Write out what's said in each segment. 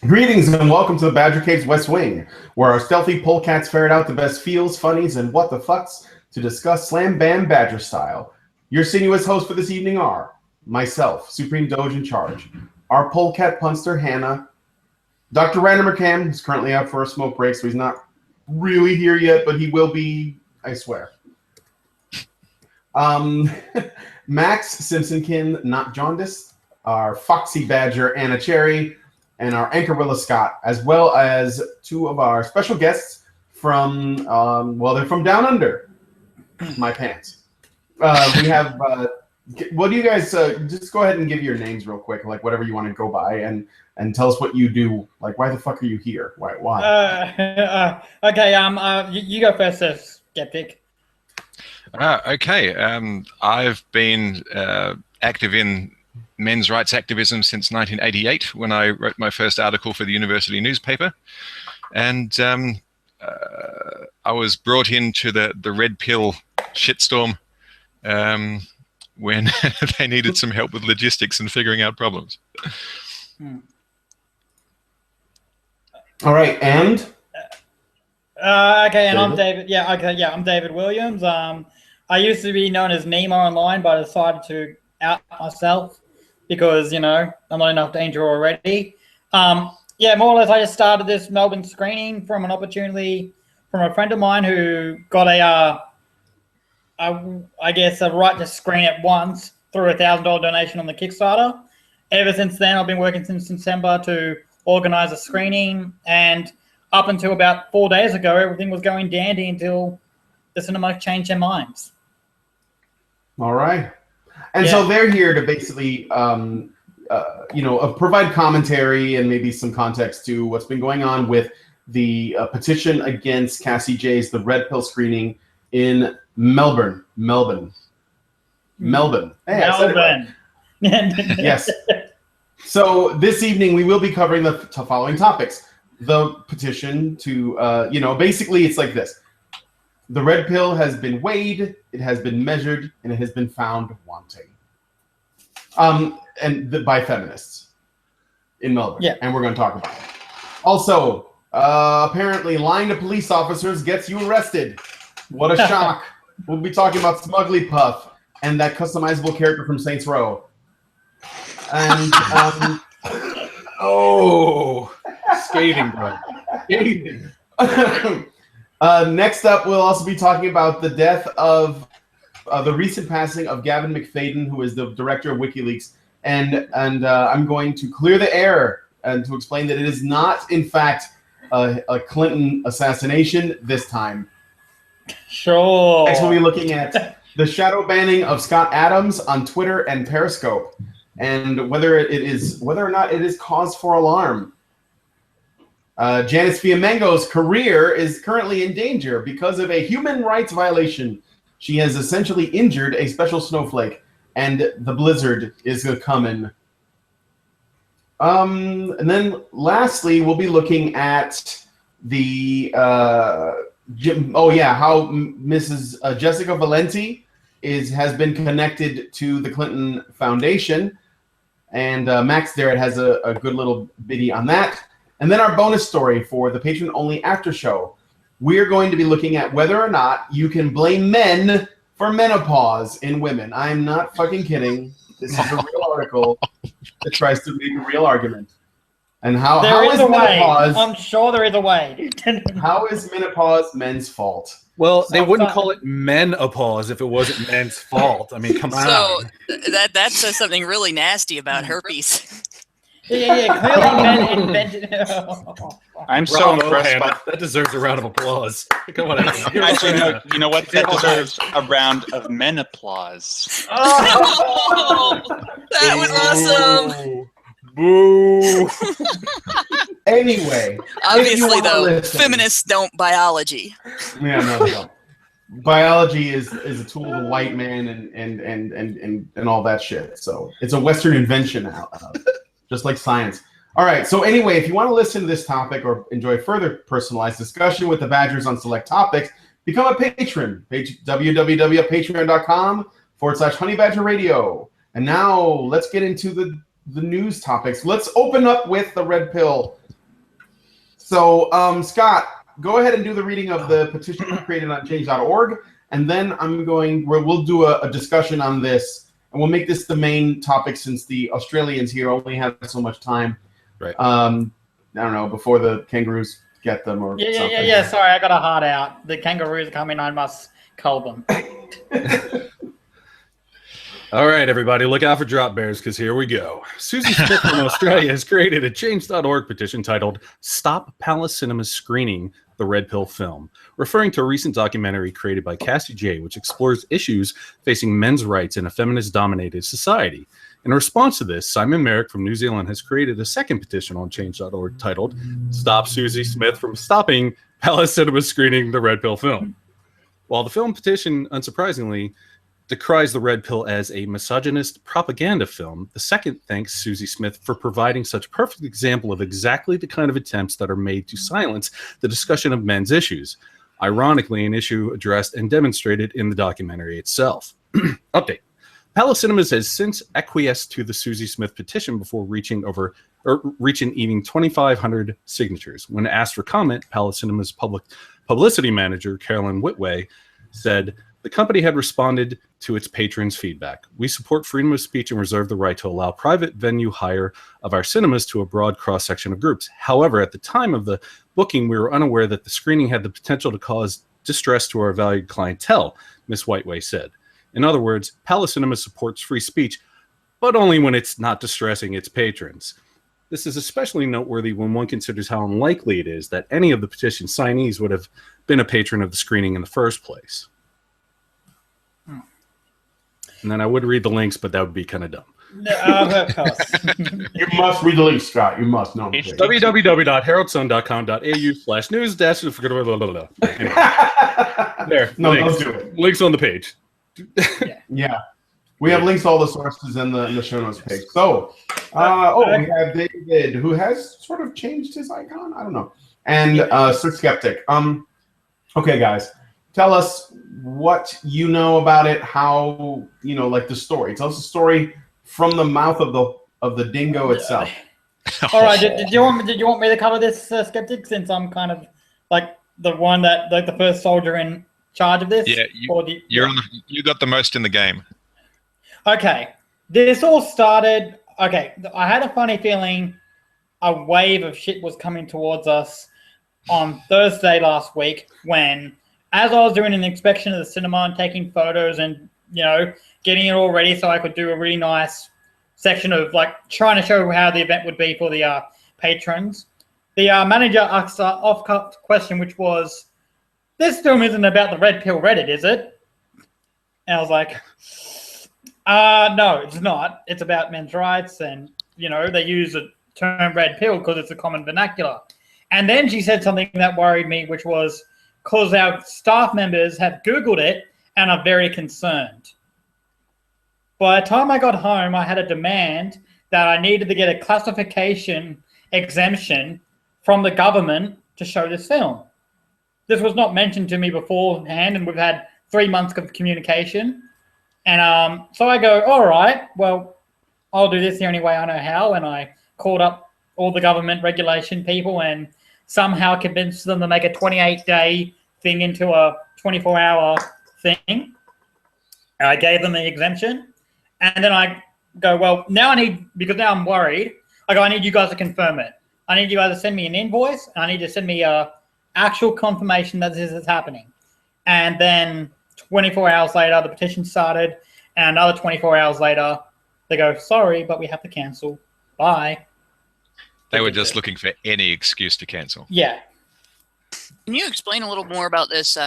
Greetings and welcome to the Badger Cave's West Wing, where our stealthy polecats ferret out the best feels, funnies, and what the fucks to discuss Slam Bam Badger style. Your sinuous hosts for this evening are myself, Supreme Doge in charge, our polecat punster Hannah, Dr. Random McCann, who's currently out for a smoke break, so he's not really here yet, but he will be, I swear. Max Simpsonkin, not jaundice, our Foxy Badger Anna Cherry, and our anchor Willa Scott, as well as two of our special guests from, they're from down under my pants. We have, what do you guys, just go ahead and give your names real quick, like whatever you want to go by, and tell us what you do. Like, why the fuck are you here? Why? Okay, you go first, Skeptic. Okay, I've been active in men's rights activism since 1988, when I wrote my first article for the university newspaper. And I was brought into the red pill shitstorm when they needed some help with logistics and figuring out problems. All right, and? Okay, and I'm David. I'm David Williams. I used to be known as Nemo online, but I decided to out myself because, I'm not enough danger already. More or less, I just started this Melbourne screening from an opportunity from a friend of mine who got a right to screen at once through a $1,000 donation on the Kickstarter. Ever since then, I've been working since December to organize a screening, and up until about 4 days ago, everything was going dandy until the cinema changed their minds. All right. And so they're here to basically, provide commentary and maybe some context to what's been going on with the petition against Cassie J's The Red Pill screening in Melbourne. Hey, Melbourne. I said it right. Yes. So this evening we will be covering the following topics. The petition to, basically it's like this. The red pill has been weighed, it has been measured, and it has been found wanting. By feminists in Melbourne. Yeah. And we're going to talk about it. Also, apparently lying to police officers gets you arrested. What a shock. We'll be talking about Smugly Puff and that customizable character from Saints Row. And, scathing, bro. Scathing. Next up, we'll also be talking about the death of the recent passing of Gavin McFadden, who is the director of WikiLeaks, and I'm going to clear the air and to explain that it is not, in fact, a Clinton assassination this time. Sure. Next, we'll be looking at the shadow banning of Scott Adams on Twitter and Periscope, and whether or not it is cause for alarm. Janice Fiamengo's career is currently in danger because of a human rights violation. She has essentially injured a special snowflake, and the blizzard is coming. And then lastly, we'll be looking at the how Mrs. Jessica Valenti has been connected to the Clinton Foundation, and Max Derritt has a good little bitty on that. And then our bonus story for the patron-only after show. We're going to be looking at whether or not you can blame men for menopause in women. I'm not fucking kidding. This is a real article that tries to make a real argument. And how is menopause? I'm sure there is a way. How is menopause men's fault? Well, they wouldn't call it menopause if it wasn't men's fault. I mean, come on. So that says something really nasty about herpes. Clearly men invented. I'm so impressed by that. Deserves a round of applause. Come on, actually, no, you know what? That deserves a round of men applause. Oh, that was awesome. Boo. Anyway, obviously, though, feminists don't biology. Yeah, no, they don't. Biology is a tool of the white man and all that shit. So it's a Western invention now. Just like science. All right. So anyway, if you want to listen to this topic or enjoy further personalized discussion with the Badgers on select topics, become a patron. www.patreon.com/honeybadgerradio. And now let's get into the news topics. Let's open up with the red pill So, Scott, go ahead and do the reading of the petition created on change.org, and then we'll do a discussion on this, and we'll make this the main topic since the Australians here only have so much time. Right. I don't know, before the kangaroos get them or something. Yeah. Sorry, I got a heart out. The kangaroos are coming. I must cull them. All right, everybody, look out for drop bears because here we go. Susie Smith from Australia has created a change.org petition titled Stop Palace Cinema's Screening the Red Pill Film, referring to a recent documentary created by Cassie J, which explores issues facing men's rights in a feminist-dominated society. In response to this, Simon Merrick from New Zealand has created a second petition on change.org titled Stop Susie Smith from Stopping Palace Cinema's Screening the Red Pill Film. While the film petition, unsurprisingly, decries the Red Pill as a misogynist propaganda film, the second thanks Susie Smith for providing such a perfect example of exactly the kind of attempts that are made to silence the discussion of men's issues. Ironically, an issue addressed and demonstrated in the documentary itself. Update. Palace Cinemas has since acquiesced to the Susie Smith petition before reaching even 2,500 signatures. When asked for comment, Palace Cinemas publicity manager Carolyn Whitway said, the company had responded to its patrons' feedback. We support freedom of speech and reserve the right to allow private venue hire of our cinemas to a broad cross-section of groups. However, at the time of the booking, we were unaware that the screening had the potential to cause distress to our valued clientele, Ms. Whiteway said. In other words, Palace Cinema supports free speech, but only when it's not distressing its patrons. This is especially noteworthy when one considers how unlikely it is that any of the petition signees would have been a patron of the screening in the first place. And then I would read the links, but that would be kind of dumb. Of course. You must read the links, Scott. You must. No. It's www.heraldsun.com.au/news-. Anyway. There. No, links. don't do it. Links on the page. Yeah. We have links to all the sources in the show notes page. So, we have David, who has sort of changed his icon. I don't know. And Sir Skeptic. Okay, guys. Tell us what you know about it, how, like the story. Tell us the story from the mouth of the dingo itself. All right. Did you want me to cover this, Skeptic, since I'm kind of like the one that, like the first soldier in charge of this? Yeah, you got the most in the game. Okay. This all started, I had a funny feeling a wave of shit was coming towards us on Thursday last week when, as I was doing an inspection of the cinema and taking photos and, getting it all ready so I could do a really nice section of, like, trying to show how the event would be for the patrons, the manager asked an off-cut question, which was, this film isn't about the Red Pill Reddit, is it? And I was like, no, it's not. It's about men's rights and, they use the term Red Pill because it's a common vernacular. And then she said something that worried me, which was, because our staff members have Googled it and are very concerned. By the time I got home, I had a demand that I needed to get a classification exemption from the government to show this film. This was not mentioned to me beforehand, and we've had 3 months of communication. And so I go, all right, well, I'll do this the only way I know how. And I called up all the government regulation people and somehow convinced them to make a 28-day thing into a 24-hour thing. And I gave them the exemption. And then I go, well, because now I'm worried, I need you guys to confirm it. I need you guys to send me an invoice. And I need to send me a actual confirmation that this is happening. And then 24 hours later, the petition started. And another 24 hours later, they go, sorry, but we have to cancel. Bye. They were just looking for any excuse to cancel. Yeah. Can you explain a little more about this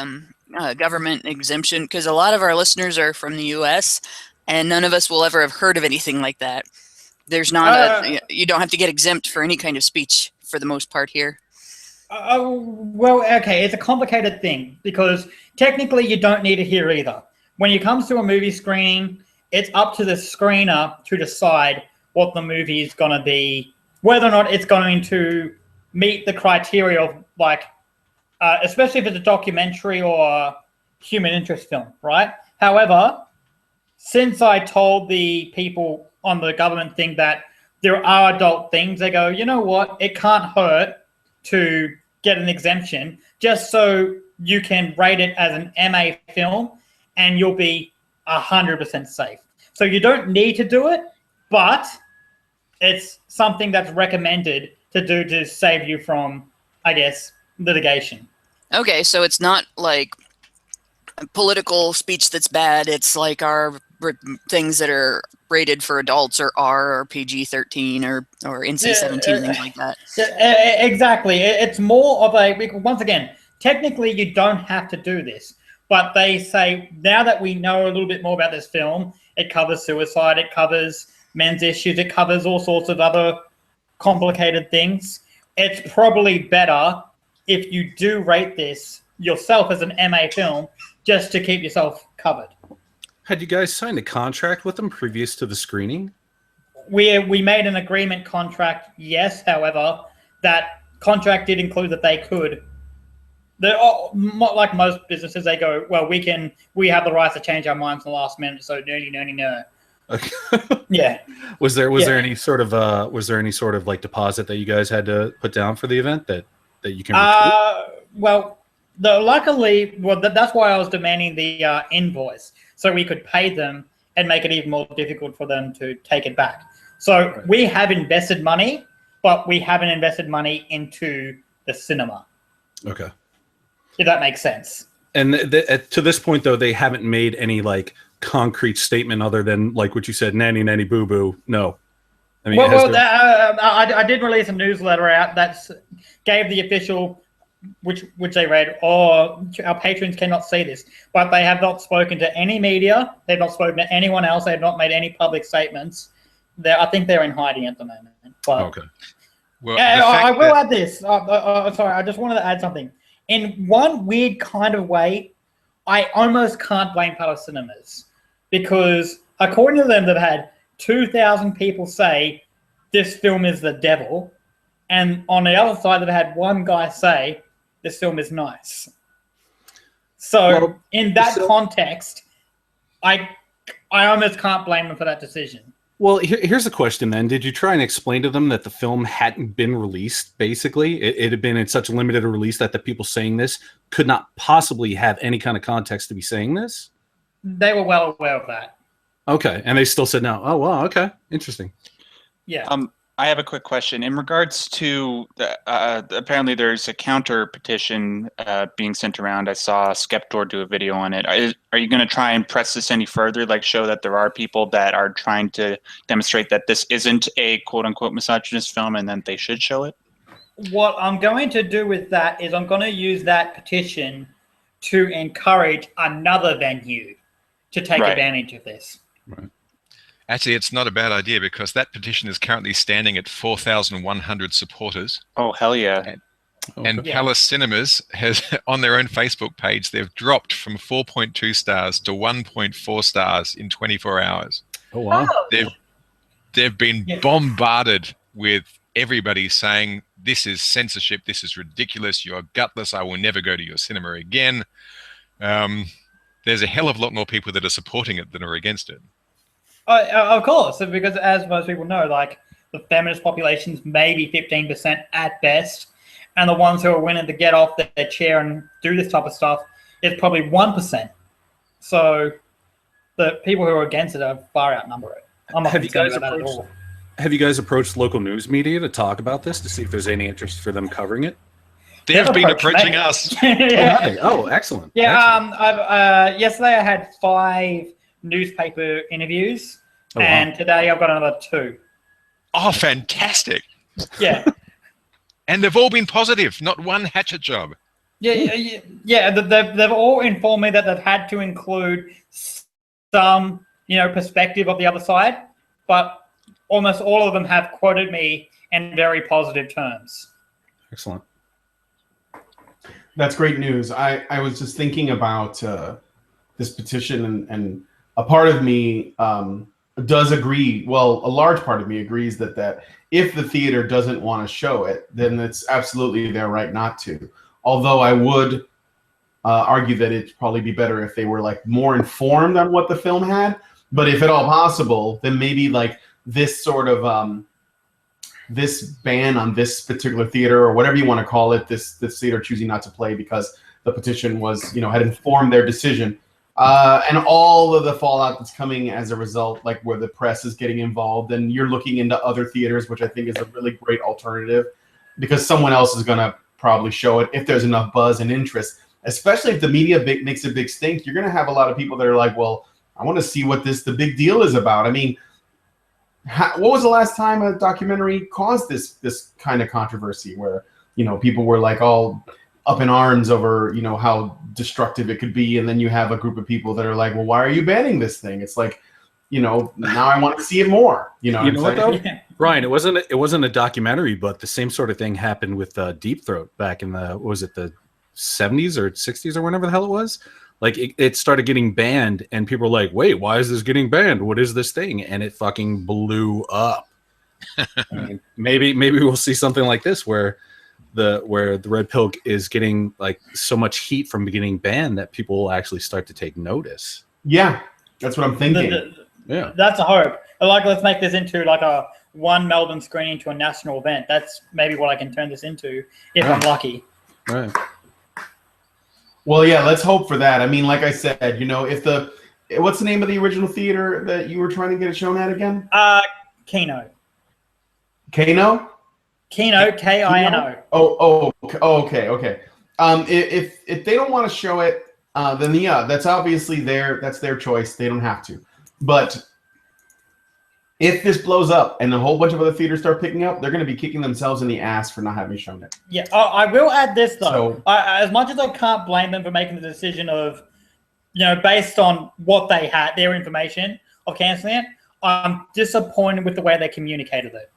government exemption? Because a lot of our listeners are from the U.S., and none of us will ever have heard of anything like that. There's not you don't have to get exempt for any kind of speech for the most part here. Well, okay, it's a complicated thing because technically you don't need it here either. When it comes to a movie screening, it's up to the screener to decide what the movie is going to be, whether or not it's going to meet the criteria of, like, especially if it's a documentary or a human interest film, right? However, since I told the people on the government thing that there are adult things, they go, you know what? It can't hurt to get an exemption just so you can rate it as an MA film and you'll be 100% safe. So you don't need to do it, but it's something that's recommended to do to save you from, I guess, litigation. Okay, so it's not like political speech that's bad. It's like our things that are rated for adults or R or PG-13 or NC-17, things like that. Exactly. It's more of a, once again, technically you don't have to do this, but they say now that we know a little bit more about this film, it covers suicide, it covers men's issues, it covers all sorts of other complicated things. It's probably better if you do rate this yourself as an MA film just to keep yourself covered. Had you guys signed a contract with them previous to the screening? We made an agreement contract, yes. However, that contract did include that they could. Like most businesses, they go, well, we have the right to change our minds in the last minute. So no. Okay. Yeah. Was there any sort of like deposit that you guys had to put down for the event that you can? Well, luckily, that's why I was demanding the invoice, so we could pay them and make it even more difficult for them to take it back. So we have invested money, but we haven't invested money into the cinema. Okay. If that makes sense. And to this point, though, they haven't made any like concrete statement other than like what you said, nanny nanny boo boo. No. I mean, I did release a newsletter out that gave the official, which they read, our patrons cannot see this, but they have not spoken to any media. They've not spoken to anyone else. They have not made any public statements. I think they're in hiding at the moment. But, okay. Well, I will add this. Sorry, I just wanted to add something. In one weird kind of way, I almost can't blame Palace Cinemas because according to them, they've had 2,000 people say this film is the devil, and on the other side, they've had one guy say this film is nice. So in that context, I almost can't blame them for that decision. Well, here's the question then. Did you try and explain to them that the film hadn't been released, basically? It had been in such a limited release that the people saying this could not possibly have any kind of context to be saying this? They were well aware of that. Okay, and they still said no. Oh, wow, okay. Interesting. Yeah. I have a quick question. In regards to, apparently there's a counter petition being sent around. I saw Skeptor do a video on it. Are you going to try and press this any further, like show that there are people that are trying to demonstrate that this isn't a quote-unquote misogynist film and that they should show it? What I'm going to do with that is I'm going to use that petition to encourage another venue to take advantage of this. Right. Actually, it's not a bad idea because that petition is currently standing at 4,100 supporters. Oh, hell yeah. And Palace Cinemas has, on their own Facebook page, they've dropped from 4.2 stars to 1.4 stars in 24 hours. Oh, wow. They've been bombarded with everybody saying, this is censorship, this is ridiculous, you're gutless, I will never go to your cinema again. There's a hell of a lot more people that are supporting it than are against it. Of course, because as most people know, like the feminist population's maybe 15% at best, and the ones who are willing to get off their chair and do this type of stuff is probably 1%. So the people who are against it are far outnumber it. I'm not concerned about that at all. Have you guys approached local news media to talk about this to see if there's any interest for them covering it? They've been approaching us. Oh, excellent. Yeah. Excellent. Yesterday I had 5 newspaper interviews, and today I've got another 2. Oh, fantastic! Yeah, and they've all been positive. Not one hatchet job. Yeah. They've all informed me that they've had to include some, perspective of the other side, but almost all of them have quoted me in very positive terms. Excellent. That's great news. I was just thinking about this petition, and a part of me does agree. Well, a large part of me agrees that if the theater doesn't want to show it, then it's absolutely their right not to. Although I would argue that it'd probably be better if they were like more informed on what the film had. But if at all possible, then maybe like this sort of this ban on this particular theater or whatever you want to call it, this theater choosing not to play because the petition was, had informed their decision, and all of the fallout that's coming as a result, like where the press is getting involved and you're looking into other theaters, which I think is a really great alternative because someone else is going to probably show it if there's enough buzz and interest, especially if the media makes a big stink. You're going to have a lot of people that are like, well, I want to see what the big deal is about. I mean, what was the last time a documentary caused this kind of controversy where, people were like all up in arms over, how destructive it could be. And then you have a group of people that are like, well, why are you banning this thing? It's like, now I want to see it more. You know what though? Yeah. Ryan, it wasn't a documentary, but the same sort of thing happened with Deep Throat back in the 70s or 60s or whenever the hell it was. Like it started getting banned, and people were like, "Wait, why is this getting banned? What is this thing?" And it fucking blew up. Maybe we'll see something like this where the red pill is getting like so much heat from getting banned that people will actually start to take notice. Yeah, that's what I'm thinking. Yeah, that's a hope. Like, let's make this into like a one Melbourne screening to a national event. That's maybe what I can turn this into if I'm lucky. Right. Well, yeah, let's hope for that. I mean, like I said, what's the name of the original theater that you were trying to get it shown at again? Kino. Kino? Kino, Kino. Oh, okay. If they don't want to show it, then yeah, that's obviously that's their choice. They don't have to. But if this blows up and a whole bunch of other theaters start picking up, they're going to be kicking themselves in the ass for not having shown it. Yeah, I will add this though. As much as I can't blame them for making the decision of, based on what they had, their information of canceling it, I'm disappointed with the way they communicated it.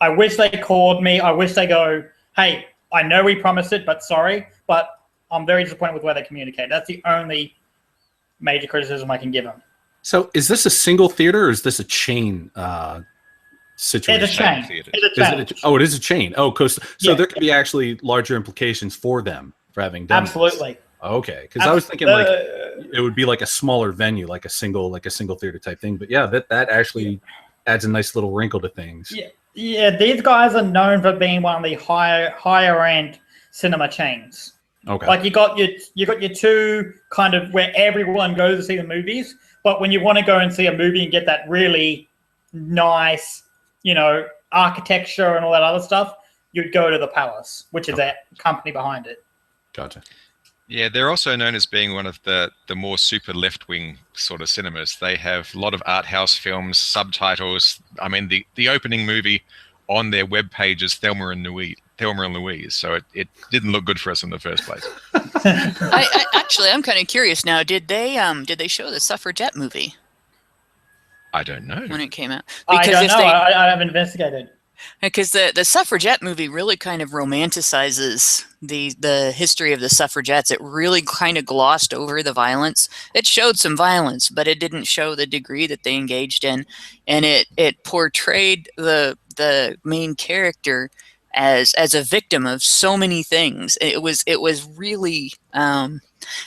I wish they called me. I wish they go, hey, I know we promised it, but sorry. But I'm very disappointed with the way they communicate. That's the only major criticism I can give them. So is this a single theater or is this a chain situation? It's a chain. It is a chain. Oh, so there could be actually larger implications for them for having done Absolutely. This. Okay, because I was thinking like it would be like a smaller venue, like a single theater type thing. But yeah, that actually adds a nice little wrinkle to things. Yeah. These guys are known for being one of the higher end cinema chains. Okay. Like you got your two kind of where everyone goes to see the movies, but when you want to go and see a movie and get that really nice, architecture and all that other stuff, you'd go to the Palace, which is that company behind it. Gotcha. Yeah, they're also known as being one of the more super left-wing sort of cinemas. They have a lot of art house films, subtitles. I mean, the opening movie on their webpage is Thelma and Louise. So it didn't look good for us in the first place. I'm kind of curious now. Did they show the Suffragette movie? I don't know. When it came out. Because I don't know. I haven't investigated. Because the Suffragette movie really kind of romanticizes the history of the suffragettes. It really kind of glossed over the violence. It showed some violence, but it didn't show the degree that they engaged in. And it portrayed the main character as a victim of so many things. It was really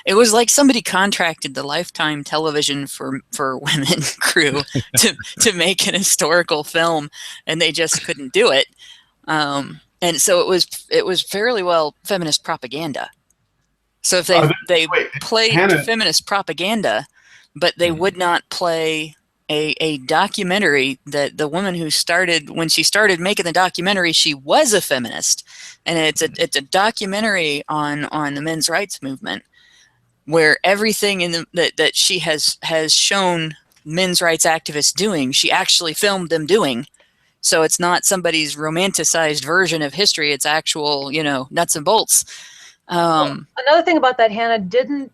it was like somebody contracted the Lifetime Television for Women crew to make an historical film, and they just couldn't do it. And so it was fairly well feminist propaganda. So if they played feminist propaganda, but they would not play a documentary that the woman who started, when she started making the documentary, she was a feminist, and it's a documentary on the men's rights movement, where everything that she has shown men's rights activists doing, she actually filmed them doing. So it's not somebody's romanticized version of history; it's actual, nuts and bolts. Another thing about that, Hannah, didn't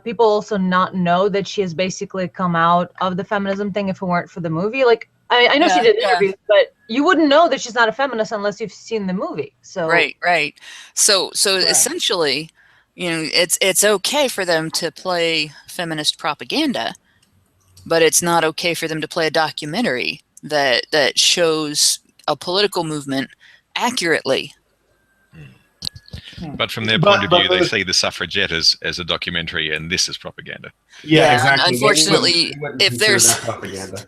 people also not know that she has basically come out of the feminism thing if it weren't for the movie? Like, I know she did interviews, but you wouldn't know that she's not a feminist unless you've seen the movie. So right. So essentially, it's okay for them to play feminist propaganda, but it's not okay for them to play a documentary that shows a political movement accurately. But from their point of view, they see the suffragette as a documentary, and this is propaganda. Yeah, exactly. Unfortunately, They wouldn't if consider there's that propaganda.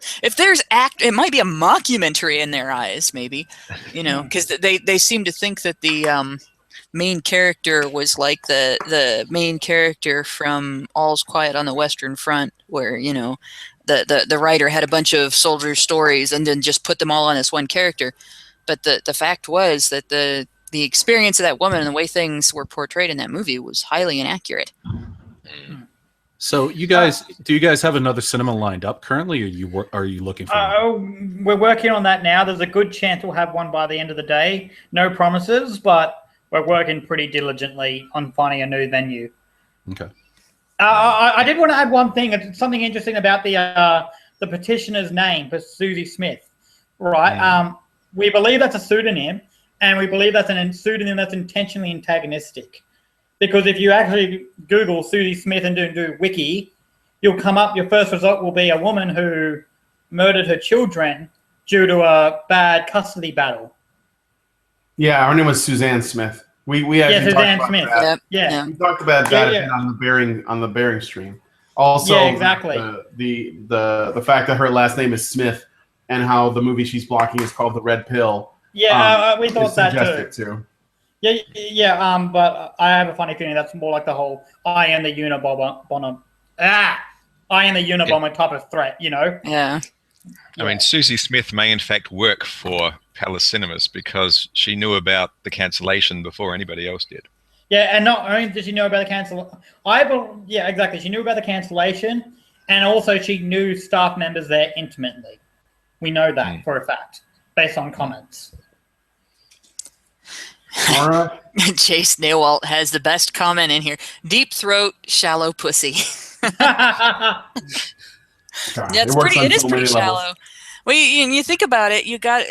it might be a mockumentary in their eyes, maybe, because they seem to think that the main character was like the main character from All's Quiet on the Western Front, where the writer had a bunch of soldier stories and then just put them all on this one character. But the fact was that the experience of that woman and the way things were portrayed in that movie was highly inaccurate. So do you guys have another cinema lined up currently, or are you looking for one? We're working on that now. There's a good chance we'll have one by the end of the day. No promises, but we're working pretty diligently on finding a new venue. Okay. I did want to add one thing. Something interesting about the petitioner's name for Susie Smith, right? We believe that's a pseudonym, and we believe that's a pseudonym that's intentionally antagonistic. Because if you actually Google Susie Smith and do wiki, you'll come up, your first result will be a woman who murdered her children due to a bad custody battle. Yeah, her name was Suzanne Smith. We actually Suzanne Smith. That. Yeah. We talked about that on the Bearing stream. Also, exactly. The fact that her last name is Smith and how the movie she's blocking is called The Red Pill. Yeah, we thought that too. Yeah. But I have a funny feeling that's more like the whole I am the Unabomber type of threat, Yeah. I mean, Susie Smith may in fact work for Palace Cinemas because she knew about the cancellation before anybody else did. Yeah, and not only did she know about the cancellation, exactly. She knew about the cancellation, and also she knew staff members there intimately. We know that for a fact, based on comments. All right. Chase Nailwalt has the best comment in here. Deep throat, shallow pussy. God, It is pretty shallow. Well, you think about it, you got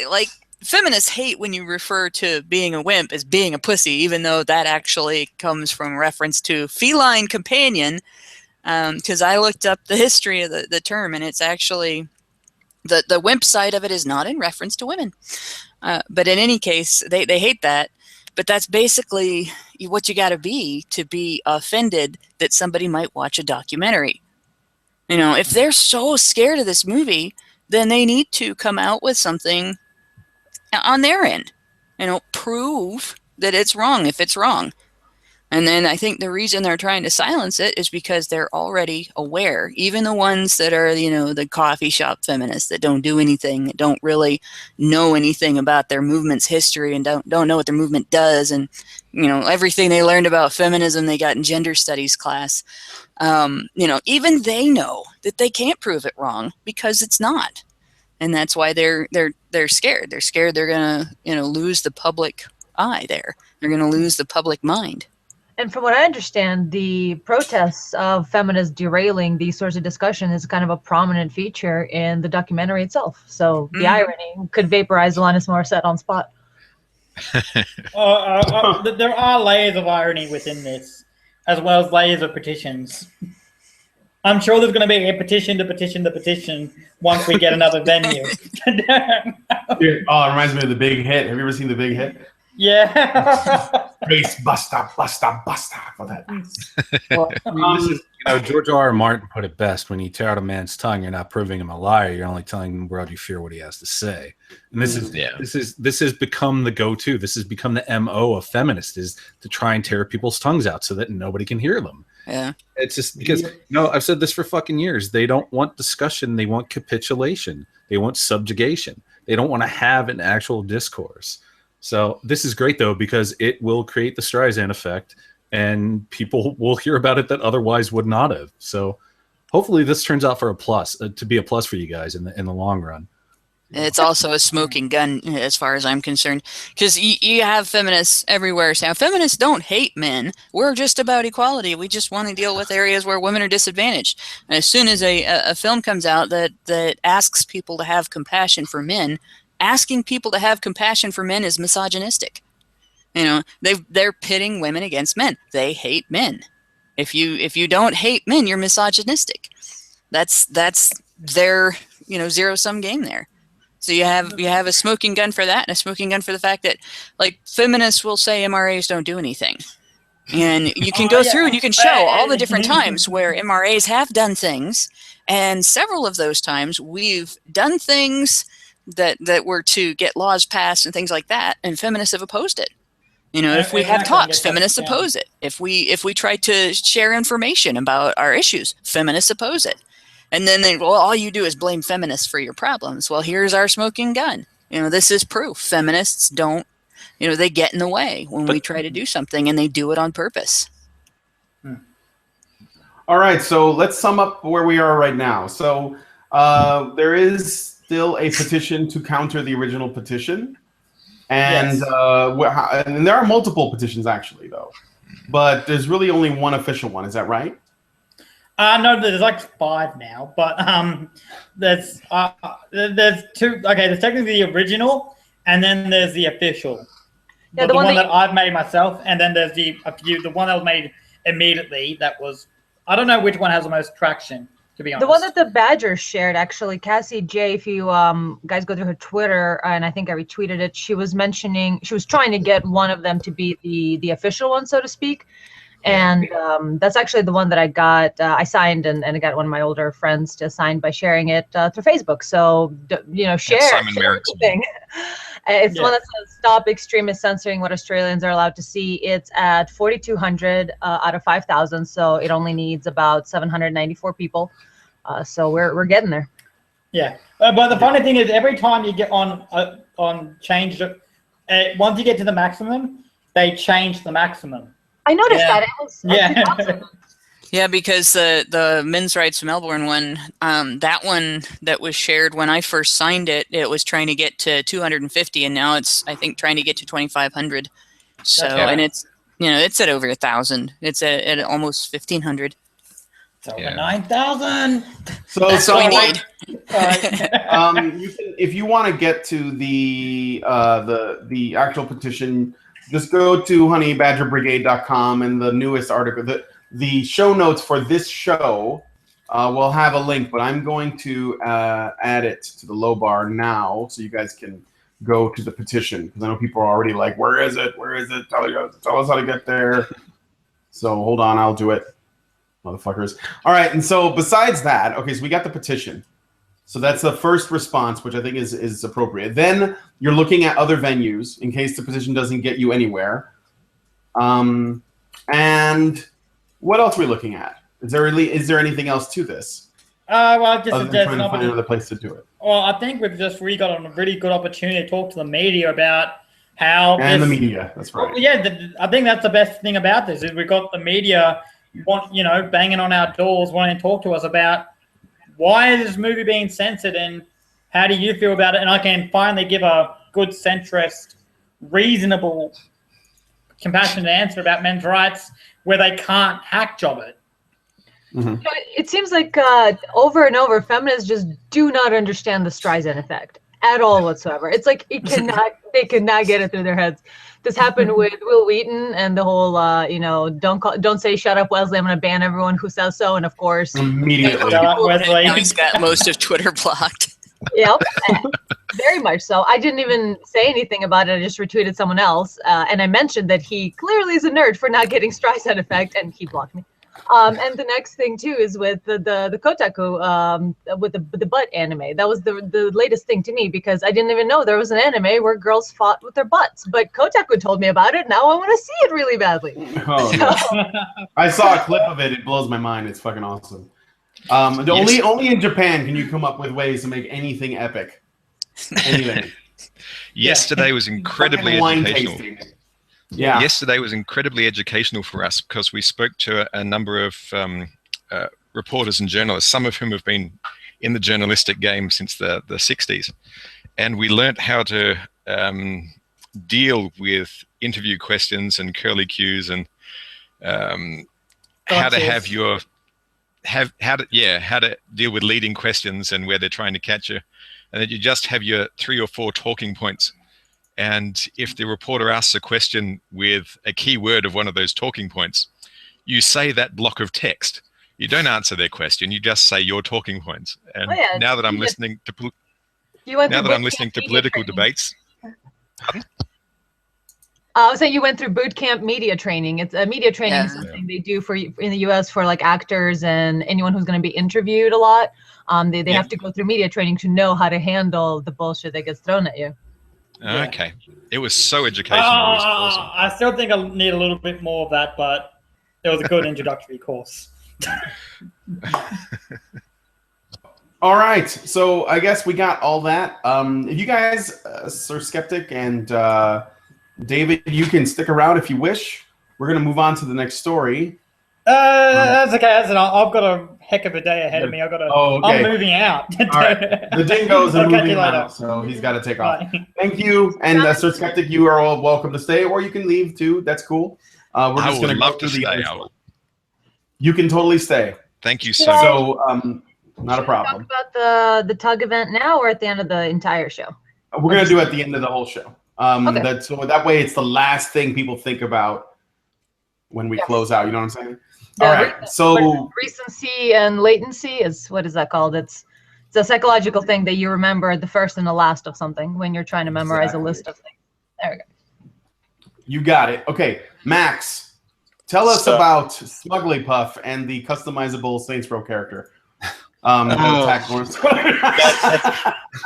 feminists hate when you refer to being a wimp as being a pussy, even though that actually comes from reference to feline companion. Because I looked up the history of the term, and it's actually the wimp side of it is not in reference to women. But in any case, they hate that. But that's basically what you got to be offended that somebody might watch a documentary. If they're so scared of this movie, then they need to come out with something on their end. Prove that it's wrong if it's wrong. And then I think the reason they're trying to silence it is because they're already aware. Even the ones that are, the coffee shop feminists that don't do anything, that don't really know anything about their movement's history and don't know what their movement does. And, everything they learned about feminism they got in gender studies class. Even they know that they can't prove it wrong because it's not. And that's why they're scared. They're scared they're going to, lose the public eye there. They're going to lose the public mind. And from what I understand, the protests of feminists derailing these sorts of discussion is kind of a prominent feature in the documentary itself. So the irony could vaporize Alanis Morissette on spot. There are layers of irony within this, as well as layers of petitions. I'm sure there's going to be a petition to petition to petition once we get another venue. It reminds me of The Big Hit. Have you ever seen The Big Hit? Yeah. Face buster for that. This is, George R.R. Martin put it best: when you tear out a man's tongue, you're not proving him a liar. You're only telling the world you fear what he has to say. And this has become the go-to. This has become the MO of feminists, is to try and tear people's tongues out so that nobody can hear them. Yeah. It's just because I've said this for fucking years. They don't want discussion. They want capitulation. They want subjugation. They don't want to have an actual discourse. So this is great, though, because it will create the Streisand effect, and people will hear about it that otherwise would not have. So hopefully this turns out for to be a plus for you guys in the long run. It's also a smoking gun as far as I'm concerned, because you have feminists everywhere saying feminists don't hate men. We're just about equality. We just want to deal with areas where women are disadvantaged. And as soon as a film comes out that asks people to have compassion for men, asking people to have compassion for men is misogynistic. They're pitting women against men. They hate men. If you don't hate men, you're misogynistic. That's their zero-sum game there. So you have a smoking gun for that, and a smoking gun for the fact that, like, feminists will say MRAs don't do anything, and you can go through and you can show all the different times where MRAs have done things, and several of those times we've done things that were to get laws passed and things like that, and feminists have opposed it. You know, if we have talks, feminists oppose it. If we try to share information about our issues, feminists oppose it. And then all you do is blame feminists for your problems. Well, here's our smoking gun. You know, this is proof. Feminists don't, they get in the way when we try to do something, and they do it on purpose. All right, so let's sum up where we are right now. So there is still a petition to counter the original petition. And, and there are multiple petitions, actually, though. But there's really only one official one. Is that right? No, there's like 5 now, but there's 2. Okay, there's technically the original, and then there's the official. Yeah, the one that I've made myself, and then there's the one that was made immediately. That was, I don't know which one has the most traction, to be honest. The one that the Badger shared, actually, Cassie J. If you guys go through her Twitter, and I think I retweeted it, she was trying to get one of them to be the official one, so to speak. And that's actually the one that I got. I signed, and I got one of my older friends to sign by sharing it through Facebook. So, share. Simon Merrick's thing. It's the one that says "Stop extremists censoring what Australians are allowed to see." It's at 4,200 out of 5,000, so it only needs about 794 people. So we're getting there. Yeah, but the funny thing is, every time you get on change, once you get to the maximum, they change the maximum. I noticed that. Yeah, because the Men's Rights Melbourne one, that one that was shared when I first signed it, it was trying to get to 250, and now it's, I think, trying to get to 2,500. So, and it's, it's at over 1,000. It's at almost 1,500. It's over 9,000. So that's what we need. If you want to get to the actual petition, just go to honeybadgerbrigade.com, and the newest article, the show notes for this show will have a link, but I'm going to add it to the low bar now so you guys can go to the petition, because I know people are already like, where is it? Where is it? Tell us how to get there. So hold on, I'll do it, motherfuckers. All right, and so besides that, okay, so we got the petition. So that's the first response, which I think is appropriate. Then you're looking at other venues in case the petition doesn't get you anywhere. And what else are we looking at? Is there anything else to this? Well, just other than trying to find another place to do it. Well, I think we've just really got a really good opportunity to talk to the media about how. And the media, that's right. Well, yeah, I think that's the best thing about this is we've got the media, banging on our doors, wanting to talk to us about why is this movie being censored, and how do you feel about it? And I can finally give a good centrist, reasonable, compassionate answer about men's rights where they can't hack job it. Mm-hmm. It seems like over and over, feminists just do not understand the Streisand effect at all whatsoever. It's like they cannot get it through their heads. This happened with Will Wheaton and the whole, don't say shut up, Wesley. I'm going to ban everyone who says so. And of course, immediately, Wesley. Now he's got most of Twitter blocked. Yep, very much so. I didn't even say anything about it. I just retweeted someone else, and I mentioned that he clearly is a nerd for not getting Streisand effect, and he blocked me. And the next thing too is with the Kotaku with the butt anime. That was the latest thing to me, because I didn't even know there was an anime where girls fought with their butts. But Kotaku told me about it. Now I want to see it really badly. Oh, yeah. I saw a clip of it. It blows my mind. It's fucking awesome. Only in Japan can you come up with ways to make anything epic. Anything. Yesterday was incredibly educational. Tasting. Yeah. Yesterday was incredibly educational for us because we spoke to a number of reporters and journalists, some of whom have been in the journalistic game since the 60s. And we learnt how to deal with interview questions and curly cues, and how to have your how to deal with leading questions and where they're trying to catch you, and that you just have your 3 or 4 talking points. And if the reporter asks a question with a key word of one of those talking points, you say that block of text. You don't answer their question. You just say your talking points. And now that I'm listening to... You went Now through that I'm boot listening camp to media political training. debates. Pardon? I was saying you went through boot camp media training. It's a media training is Yeah. something they do for in the U.S. for like actors and anyone who's going to be interviewed a lot. They have to go through media training to know how to handle the bullshit that gets thrown at you. Yeah. Okay. It was so educational. It was awesome. I still think I need a little bit more of that, but it was a good introductory course. All right, so I guess we got all that. If you guys, Sir Skeptic and David, you can stick around if you wish. We're gonna move on to the next story. That's okay. I've got a heck of a day ahead of me. I'm moving out. All right, the dingoes are moving out, so he's got to take off. Bye. Thank you, and Sir Skeptic, you are all welcome to stay, or you can leave too. That's cool. We're just gonna go through the other story. You can totally stay. Thank you so much. So, not a problem. Talk about the tug event now, or at the end of the entire show? We're gonna do it at the end of the whole show. Okay. So that way it's the last thing people think about when we close out. You know what I'm saying? All right. So recency and latency is what is that called? It's a psychological thing that you remember the first and the last of something when you're trying to memorize a list of things. There we go. You got it. Okay, Max, tell us about Smugly Puff and the customizable Saints Row character.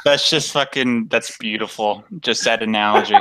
That's just fucking, that's beautiful. Just that analogy.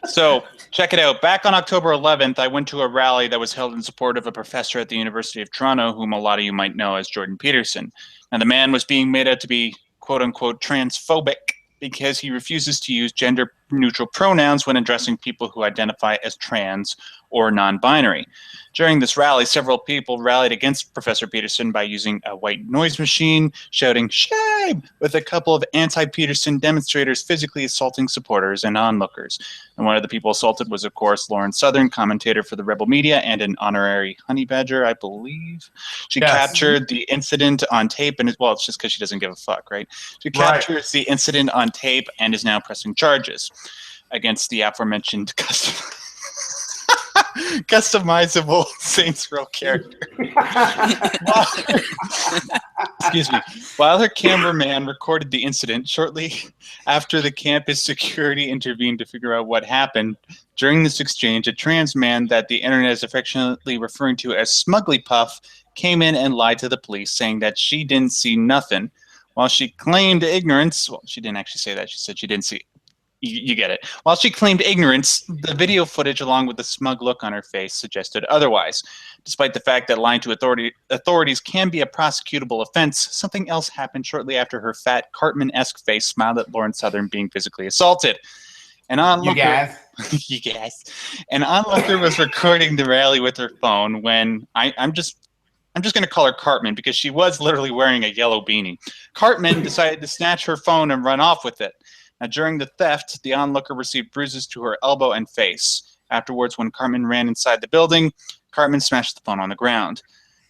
So check it out. Back on October 11th, I went to a rally that was held in support of a professor at the University of Toronto, whom a lot of you might know as Jordan Peterson. And the man was being made out to be quote unquote transphobic because he refuses to use gender neutral pronouns when addressing people who identify as trans or non-binary. During this rally, several people rallied against Professor Peterson by using a white noise machine, shouting "shame," with a couple of anti-Peterson demonstrators physically assaulting supporters and onlookers. And one of the people assaulted was, of course, Lauren Southern, commentator for the Rebel Media and an honorary honey badger, I believe. She captured the incident on tape, and well, it's just because she doesn't give a fuck, right? She captures the incident on tape and is now pressing charges against the aforementioned customizable Saints Row character. Excuse me. While her cameraman recorded the incident, shortly after the campus security intervened to figure out what happened, during this exchange, a trans man that the internet is affectionately referring to as Smugly Puff came in and lied to the police, saying that she didn't see nothing. While she claimed ignorance, well, she didn't actually say that. She said she didn't see. You get it. While she claimed ignorance, the video footage, along with the smug look on her face, suggested otherwise. Despite the fact that lying to authorities can be a prosecutable offense, something else happened shortly after her fat Cartman-esque face smiled at Lauren Southern being physically assaulted. An onlooker, you guys. An onlooker was recording the rally with her phone when I'm just going to call her Cartman because she was literally wearing a yellow beanie. Cartman decided to snatch her phone and run off with it. Now, during the theft, the onlooker received bruises to her elbow and face. Afterwards, when Cartman ran inside the building, Cartman smashed the phone on the ground.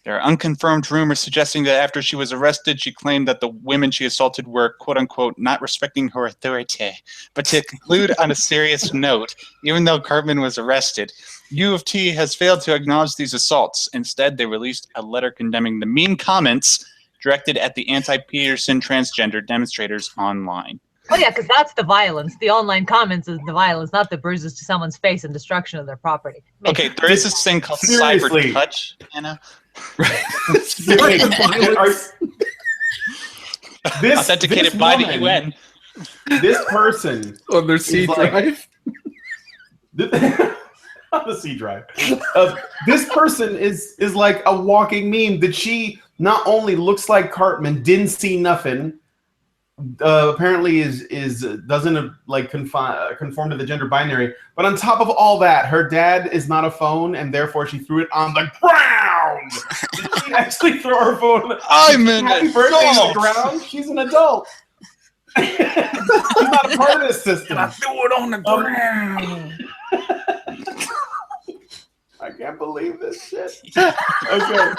There are unconfirmed rumors suggesting that after she was arrested, she claimed that the women she assaulted were, quote-unquote, not respecting her authority. But to conclude on a serious note, even though Cartman was arrested, U of T has failed to acknowledge these assaults. Instead, they released a letter condemning the mean comments directed at the anti-Peterson transgender demonstrators online. Oh yeah, because that's the violence. The online comments is the violence, not the bruises to someone's face and destruction of their property. Okay, there is this thing called cyber touch, Anna. Authenticated by the UN. This person on their C drive. On the C drive. This person is like a walking meme that she not only looks like Cartman, didn't see nothing. Apparently doesn't like conform to the gender binary, but on top of all that, her dad is not a phone, and therefore she threw it on the ground. Did she actually throw her phone? I'm an happy birthday on the ground. She's an adult. She's not a part of this system. And I threw it on the ground. I can't believe this shit. Okay.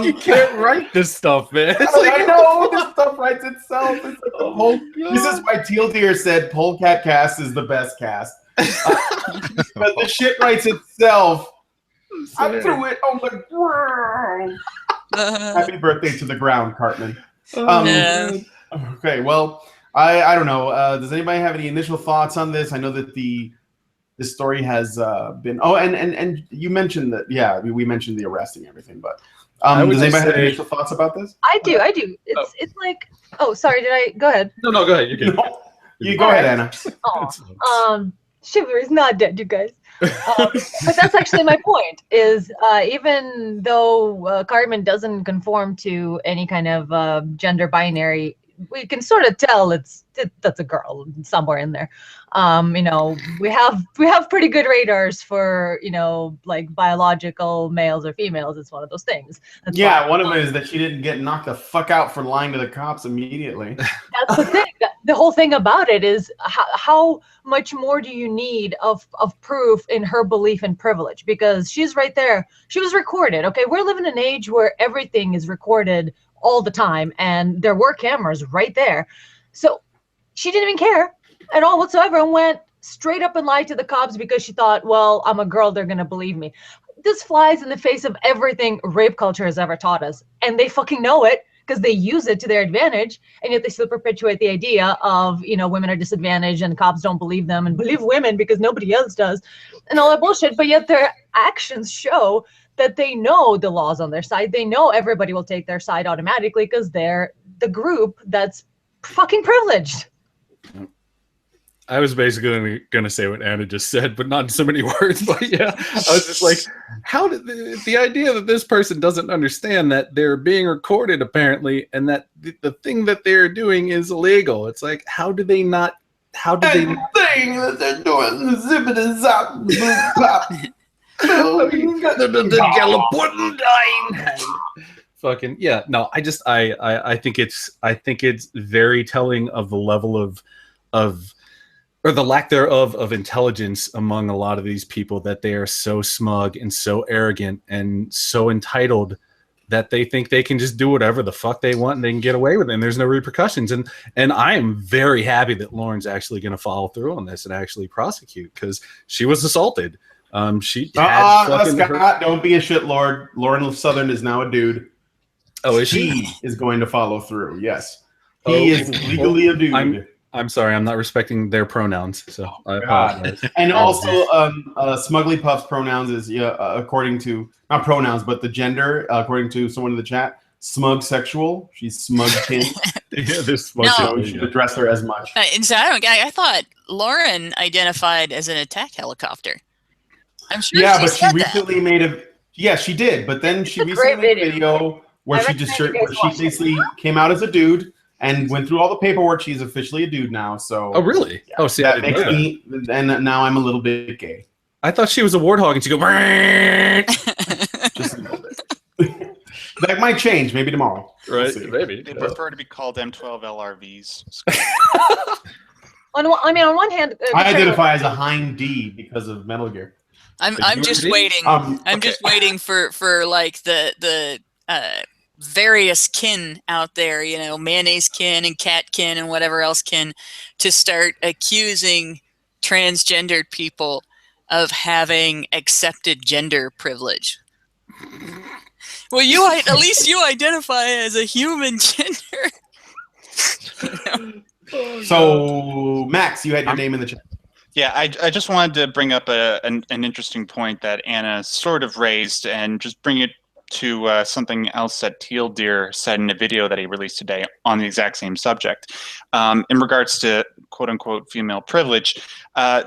You can't write this stuff, man. I know this stuff writes itself. It's like this is why Teal Deer said Polecat cast is the best cast. But the shit writes itself. I threw it on the ground. Happy birthday to the ground, Cartman. Okay, well, I don't know. Does anybody have any initial thoughts on this? I know that this story has been. Oh, and you mentioned that. Yeah, we mentioned the arresting and everything, but does anybody have initial thoughts about this? I do. It's like. Oh, sorry. Did I go ahead? No, go ahead. You can. No. You go ahead, Anna. Chivalry's not dead, you guys. But that's actually my point. Is even though Cartman doesn't conform to any kind of gender binary, we can sort of tell that's a girl somewhere in there. You know, we have pretty good radars for, you know, like biological males or females. It's one of those things. That's why. One of them is that she didn't get knocked the fuck out for lying to the cops immediately. That's the thing. The whole thing about it is how much more do you need of proof in her belief in privilege? Because she's right there. She was recorded. Okay, we're living in an age where everything is recorded all the time, and there were cameras right there. So she didn't even care at all whatsoever and went straight up and lied to the cops because she thought, well, I'm a girl, they're gonna believe me. This flies in the face of everything rape culture has ever taught us, and they fucking know it because they use it to their advantage, and yet they still perpetuate the idea of, you know, women are disadvantaged and cops don't believe them and believe women because nobody else does and all that bullshit. But yet their actions show that they know the law's on their side. They know everybody will take their side automatically because they're the group that's fucking privileged. I was basically going to say what Anna just said, but not in so many words. But yeah, I was just like, how did the idea that this person doesn't understand that they're being recorded apparently, and that the thing that they're doing is illegal? It's like, how do they not? How do they? The thing that they're doing, zip it is up, pop. The Galliputian. Fucking yeah, no. I think it's very telling of the level of or the lack thereof of intelligence among a lot of these people, that they are so smug and so arrogant and so entitled that they think they can just do whatever the fuck they want and they can get away with it and there's no repercussions. And I am very happy that Lauren's actually going to follow through on this and actually prosecute, because she was assaulted. She had Scott, don't be a shitlord. Lauren Southern is now a dude. Oh, is she? He is going to follow through. Yes, he is legally a dude. I'm sorry, I'm not respecting their pronouns, so I apologize. And also, Smugly Puff's pronouns is according to, not pronouns, but the gender, according to someone in the chat, smug sexual. She's smug kin. Yeah, this smug. No. You should address her as much. And so I thought Lauren identified as an attack helicopter. I'm sure. Yeah, but she recently made a. Yeah, she did. But then she recently made a video where she basically came out as a dude and went through all the paperwork. She's officially a dude now. So. Oh really? Yeah, oh, see, that makes me. And now I'm a little bit gay. I thought she was a warthog, and she go. Just a little bit. That might change. Maybe tomorrow. Right? We'll Maybe. They prefer to be called M12 LRVs. On one hand, I identify as a Hind D because of Metal Gear. I'm just waiting. I'm just waiting for like the various kin out there, you know, mayonnaise kin and cat kin and whatever else kin, to start accusing transgendered people of having accepted gender privilege. Well, at least you identify as a human gender. So, Max, you had your name in the chat. Yeah, I just wanted to bring up an interesting point that Anna sort of raised, and just bring it to something else that Teal Deer said in a video that he released today on the exact same subject. In regards to quote-unquote female privilege,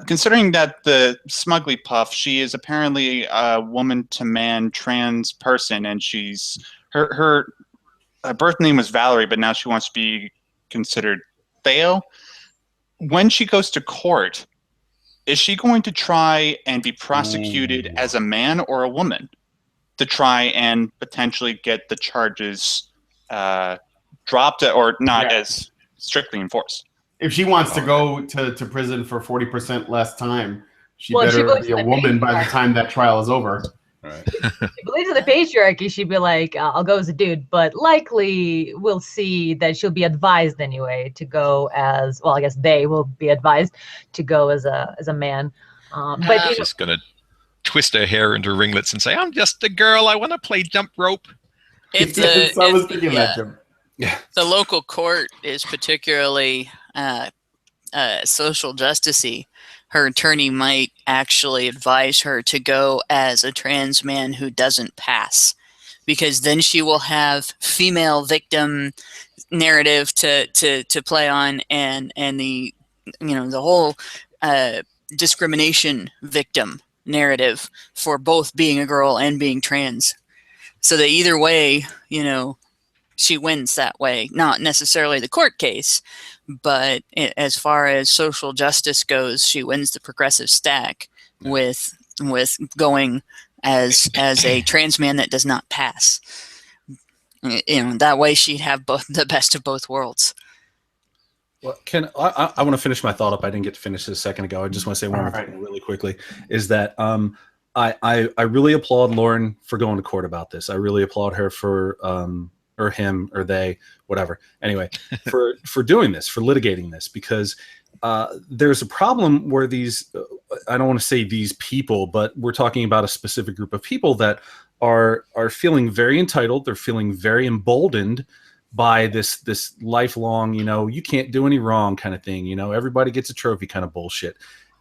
considering that the Smugly Puff, she is apparently a woman-to-man trans person, and her birth name was Valerie, but now she wants to be considered Theo. When she goes to court, is she going to try and be prosecuted as a man or a woman to try and potentially get the charges dropped or not as strictly enforced? If she wants to go to prison for 40% less time, she better be a woman by the time that trial is over. Right. If she believes in the patriarchy, she'd be like, I'll go as a dude, but likely we'll see that she'll be advised anyway to go as, well, I guess they will be advised to go as a man. But she's just going to twist her hair into ringlets and say, I'm just a girl, I want to play jump rope. I was thinking that, Jim. Yeah. The local court is particularly social justicey, her attorney might actually advise her to go as a trans man who doesn't pass, because then she will have female victim narrative to play on, and the the whole discrimination victim narrative for both being a girl and being trans. So that either way, she wins that way. Not necessarily the court case, but as far as social justice goes, she wins the progressive stack with going as a trans man that does not pass. That way she'd have the best of both worlds. Well, I want to finish my thought up. I didn't get to finish this a second ago. I just want to say one more thing really quickly, is that I really applaud Lauren for going to court about this. I really applaud her for or him or they, whatever. Anyway, for doing this, for litigating this, because there's a problem where these, I don't want to say these people, but we're talking about a specific group of people that are feeling very entitled. They're feeling very emboldened by this lifelong, you can't do any wrong kind of thing. Everybody gets a trophy kind of bullshit.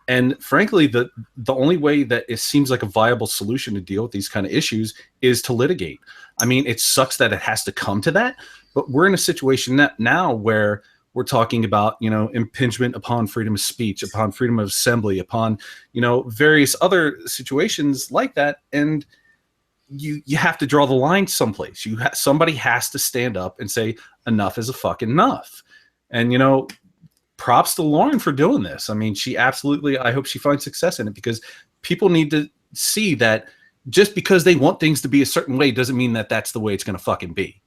And frankly, the only way that it seems like a viable solution to deal with these kind of issues is to litigate. I mean, it sucks that it has to come to that, but we're in a situation now where we're talking about, impingement upon freedom of speech, upon freedom of assembly, upon, various other situations like that. And you have to draw the line someplace. Somebody has to stand up and say enough is a fucking enough. And props to Lauren for doing this. I mean, she absolutely, I hope she finds success in it, because people need to see that just because they want things to be a certain way doesn't mean that that's the way it's going to fucking be.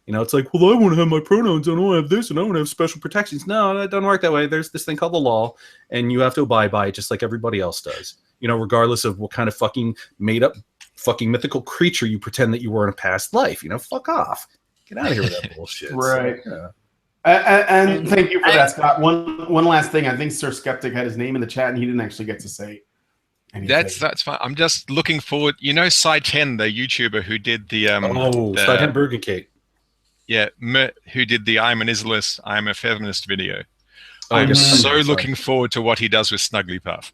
It's like, well, I want to have my pronouns, and I want to have this, and I want to have special protections. No, that doesn't work that way. There's this thing called the law, and you have to abide by it just like everybody else does. Regardless of what kind of fucking made up fucking mythical creature you pretend that you were in a past life. Fuck off. Get out of here with that bullshit. Right. So, and thank you for that, Scott. One last thing. I think Sir Skeptic had his name in the chat, and he didn't actually get to say anything. That's fine. I'm just looking forward. Cy 10, the YouTuber who did the Cy 10 Burger Cake. Yeah, who did the I'm an Islamist, I'm a feminist video. Oh, I'm so looking forward to what he does with Snugglypuff.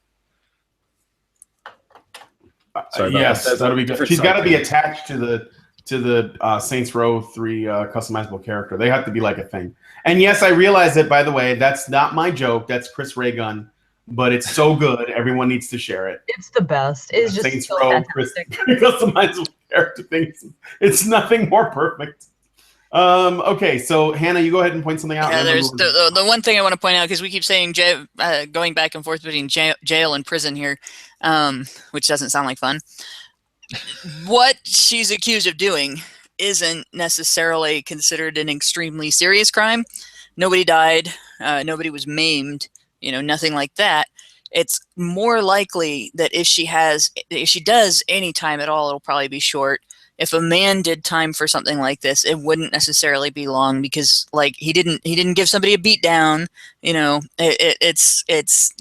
Yes, that'll be good. She's got to be attached to the Saints Row 3 customizable character. They have to be like a thing. And yes, I realize that, by the way, that's not my joke. That's Chris Raygun. But it's so good. Everyone needs to share it. It's the best. It's just Saints so Row fantastic. customizable character things. It's nothing more perfect. Okay, so Hannah, you go ahead and point something out. Yeah, there's the one thing I want to point out, because we keep saying going back and forth between jail and prison here, which doesn't sound like fun. What she's accused of doing isn't necessarily considered an extremely serious crime. Nobody died. Nobody was maimed. Nothing like that. It's more likely that if she does any time at all, it'll probably be short. If a man did time for something like this, it wouldn't necessarily be long, because he didn't give somebody a beat down. It's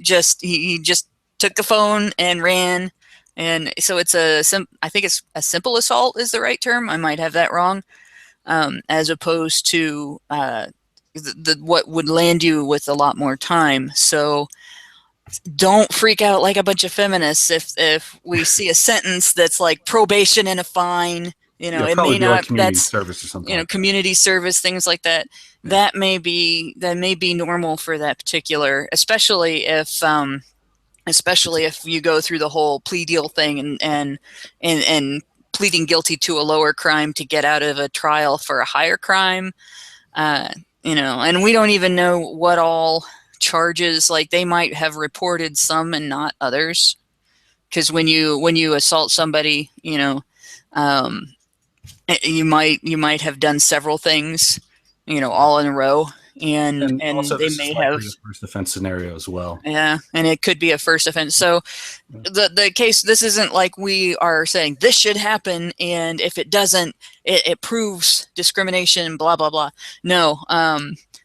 just he just took the phone and ran. And so it's I think it's a simple assault is the right term. I might have that wrong. As opposed to what would land you with a lot more time. So don't freak out like a bunch of feminists if we see a sentence that's like probation and a fine. It may not. Like community service or something. Community service, things like that. Yeah. That may be normal for that particular, especially if you go through the whole plea deal thing and pleading guilty to a lower crime to get out of a trial for a higher crime. And we don't even know what all charges, they might have reported some and not others. Because when you assault somebody, you might have done several things, all in a row. And also they may have a first offense scenario as well. Yeah, and it could be a first offense. So the case, this isn't like we are saying this should happen, and if it doesn't, it proves discrimination, blah blah blah. No,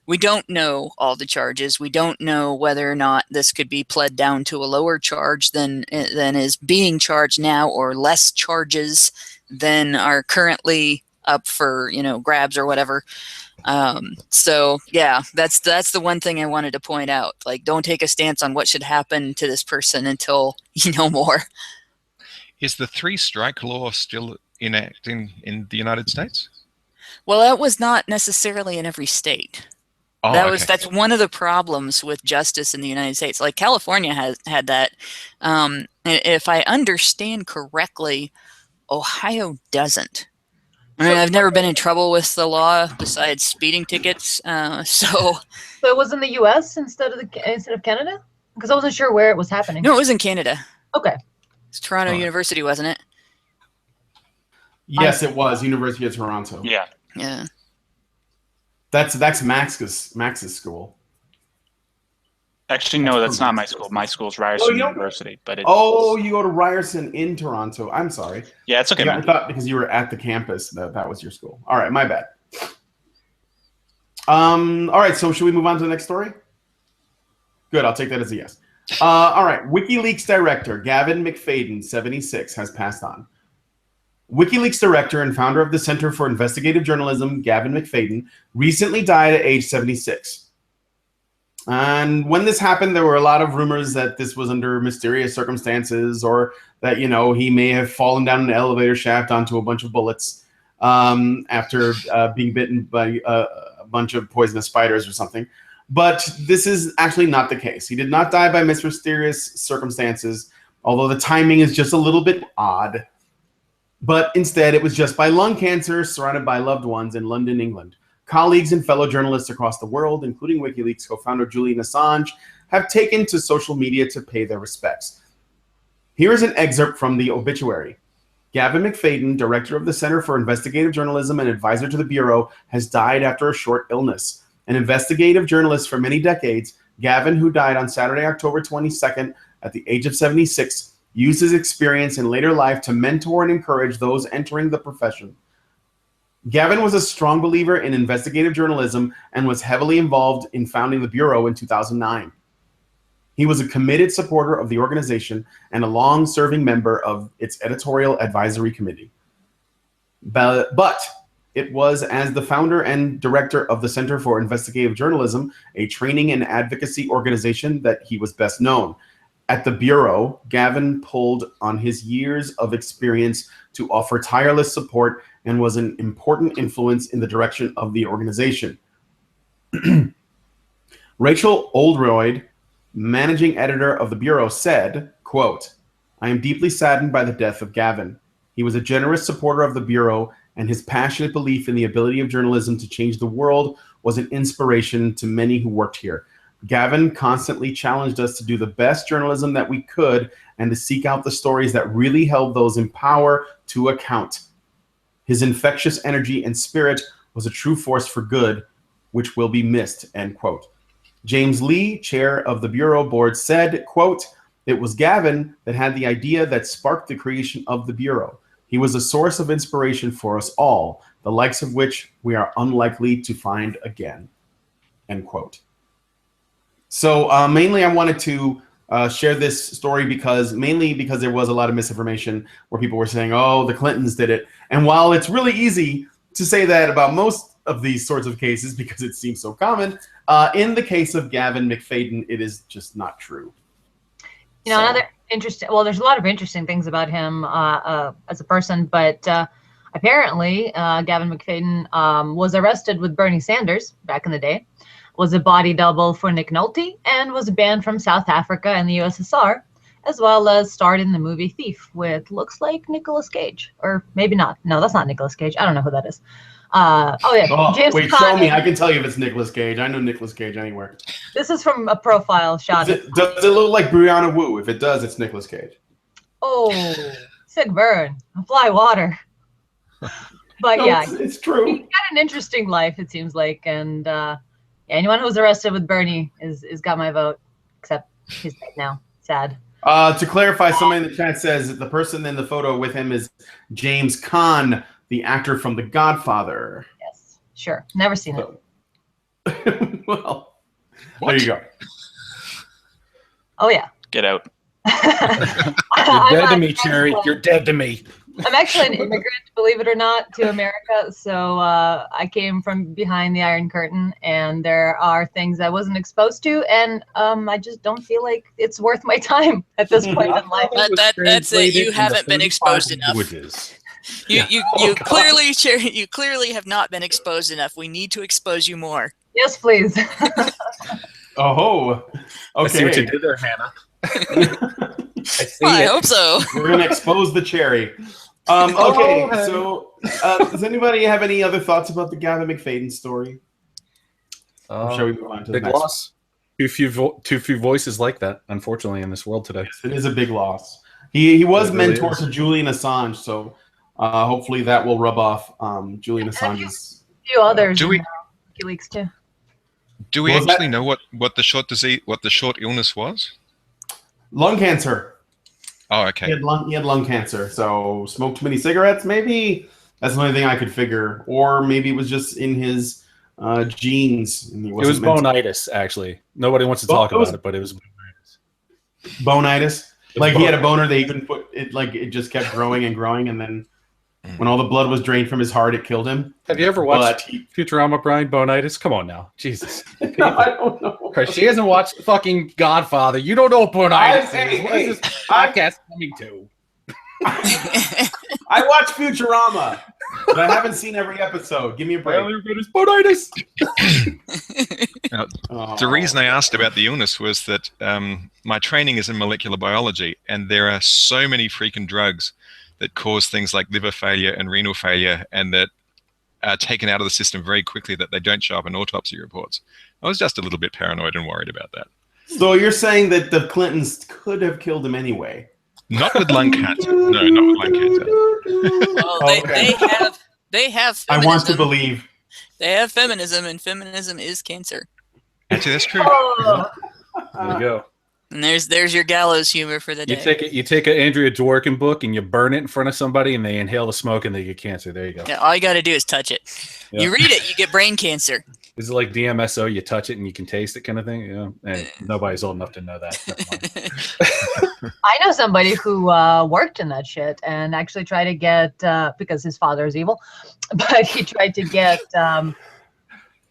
we don't know all the charges. We don't know whether or not this could be pled down to a lower charge than is being charged now, or less charges than are currently up for grabs or whatever. So yeah, that's the one thing I wanted to point out. Like, don't take a stance on what should happen to this person until you know more. Is the 3-strike law still enacting in the United States? Well, that was not necessarily in every state. Oh, That's one of the problems with justice in the United States. Like, California has had that. And if I understand correctly, Ohio doesn't. I mean, I've never been in trouble with the law besides speeding tickets. So it was in the U.S. instead of Canada? Because I wasn't sure where it was happening. No, it was in Canada. Okay. It's Toronto University, wasn't it? Yes, it was University of Toronto. Yeah. Yeah. That's Max's school. Actually, no, that's not my school. My school's Ryerson University, but it's... you go to Ryerson in Toronto. I'm sorry. Yeah, it's okay. Yeah, I thought because you were at the campus that was your school. All right, my bad. All right, so should we move on to the next story? Good, I'll take that as a yes. All right, WikiLeaks director Gavin McFadden, 76, has passed on. WikiLeaks director and founder of the Center for Investigative Journalism, Gavin McFadden, recently died at age 76. And when this happened, there were a lot of rumors that this was under mysterious circumstances, or that, he may have fallen down an elevator shaft onto a bunch of bullets after being bitten by a bunch of poisonous spiders or something. But this is actually not the case. He did not die by mysterious circumstances, although the timing is just a little bit odd. But instead, it was just by lung cancer, surrounded by loved ones in London, England. Colleagues and fellow journalists across the world, including WikiLeaks co-founder Julian Assange, have taken to social media to pay their respects. Here is an excerpt from the obituary. Gavin McFadden, director of the Center for Investigative Journalism and advisor to the Bureau, has died after a short illness. An investigative journalist for many decades, Gavin, who died on Saturday, October 22nd at the age of 76, used his experience in later life to mentor and encourage those entering the profession. Gavin was a strong believer in investigative journalism and was heavily involved in founding the Bureau in 2009. He was a committed supporter of the organization and a long-serving member of its editorial advisory committee. But it was as the founder and director of the Center for Investigative Journalism, a training and advocacy organization, that he was best known. At the Bureau, Gavin pulled on his years of experience to offer tireless support and was an important influence in the direction of the organization. Rachel Oldroyd, managing editor of the Bureau, said, quote, "I am deeply saddened by the death of Gavin. He was a generous supporter of the Bureau, and his passionate belief in the ability of journalism to change the world was an inspiration to many who worked here. Gavin constantly challenged us to do the best journalism that we could and to seek out the stories that really held those in power to account. His infectious energy and spirit was a true force for good, which will be missed," end quote. James Lee, chair of the Bureau board, said, quote, "It was Gavin that had the idea that sparked the creation of the Bureau. He was a source of inspiration for us all, the likes of which we are unlikely to find again," end quote. So mainly I wanted to share this story because there was a lot of misinformation where people were saying, oh, the Clintons did it. And while it's really easy to say that about most of these sorts of cases because it seems so common, in the case of Gavin McFadden, it is just not true. Another interesting, well, there's a lot of interesting things about him as a person, but apparently Gavin McFadden was arrested with Bernie Sanders back in the day, was a body double for Nick Nolte, and was banned from South Africa and the USSR, as well as starred in the movie Thief with, looks like, Nicolas Cage. Or maybe not. No, that's not Nicolas Cage. I don't know who that is. James wait, Caan. show me. I can tell you if it's Nicolas Cage. I know Nicolas Cage anywhere. This is from a profile shot. Does it look like Brianna Wu? If it does, it's Nicolas Cage. Oh, sick burn. Fly water. But No, yeah, it's true. he's got an interesting life, it seems like, and anyone who's arrested with Bernie is got my vote, except he's dead now. Sad. To clarify, somebody in the chat says that the person in the photo with him is James Caan, the actor from The Godfather. Yes, sure. Never seen it. Well, What? there you go. Oh yeah. Get out. You're dead to me, Cherry. You're dead to me. I'm actually an immigrant, believe it or not, to America. So I came from behind the Iron Curtain, and there are things I wasn't exposed to, and I just don't feel like it's worth my time at this point in life. That's it. You haven't been exposed enough. You clearly have not been exposed enough. We need to expose you more. Yes, please. Oh, okay. I see what you did there, Hannah. I hope so. We're gonna expose the cherry. Okay, so does anybody have any other thoughts about the Gavin McFadden story? Or shall we move on to the big next loss. Too few voices like that, unfortunately, in this world today. Yes, it is a big loss. He was It really mentor is. to Julian Assange, so hopefully that will rub off Julian Assange's. A few others Do we- in WikiLeaks too. Do we What was actually that? know what the short illness was? Lung cancer. Oh, He okay. had lung cancer, so smoked too many cigarettes, maybe. That's the only thing I could figure. Or maybe it was just in his genes. And he It was wasn't meant to- bonitis, actually. Nobody wants to Well, talk it was- about it, but it was bonitis. Bonitis. Like he had a boner that he couldn't put it, like it just kept growing and growing, and then when all the blood was drained from his heart, it killed him. Have you ever watched Futurama, Brian? Bonitis? Come on now. Jesus. No, I don't know. She hasn't watched fucking Godfather. You don't know what bonitis Hey, is. What is this podcast coming to? I watch Futurama, but I haven't seen every episode. Give me a break. Bonitis. Oh. The reason I asked about the illness was that my training is in molecular biology, and there are so many freaking drugs that cause things like liver failure and renal failure, and that are taken out of the system very quickly, that they don't show up in autopsy reports. I was just a little bit paranoid and worried about that. So you're saying that the Clintons could have killed him anyway? Not with lung cancer. No, not with lung cancer. Well, they have feminism. I want to believe. They have feminism, and feminism is cancer. Actually, that's true. Oh, There you go. And there's your gallows humor for the day. You take an Andrea Dworkin book and you burn it in front of somebody and they inhale the smoke and they get cancer. There you go. Yeah, all you got to do is touch it. Yeah. You read it, you get brain cancer. Is it like DMSO? You touch it and you can taste it, kind of thing. Yeah, and nobody's old enough to know that. Never mind. I know somebody who worked in that shit and actually tried to get because his father is evil, but he tried to get.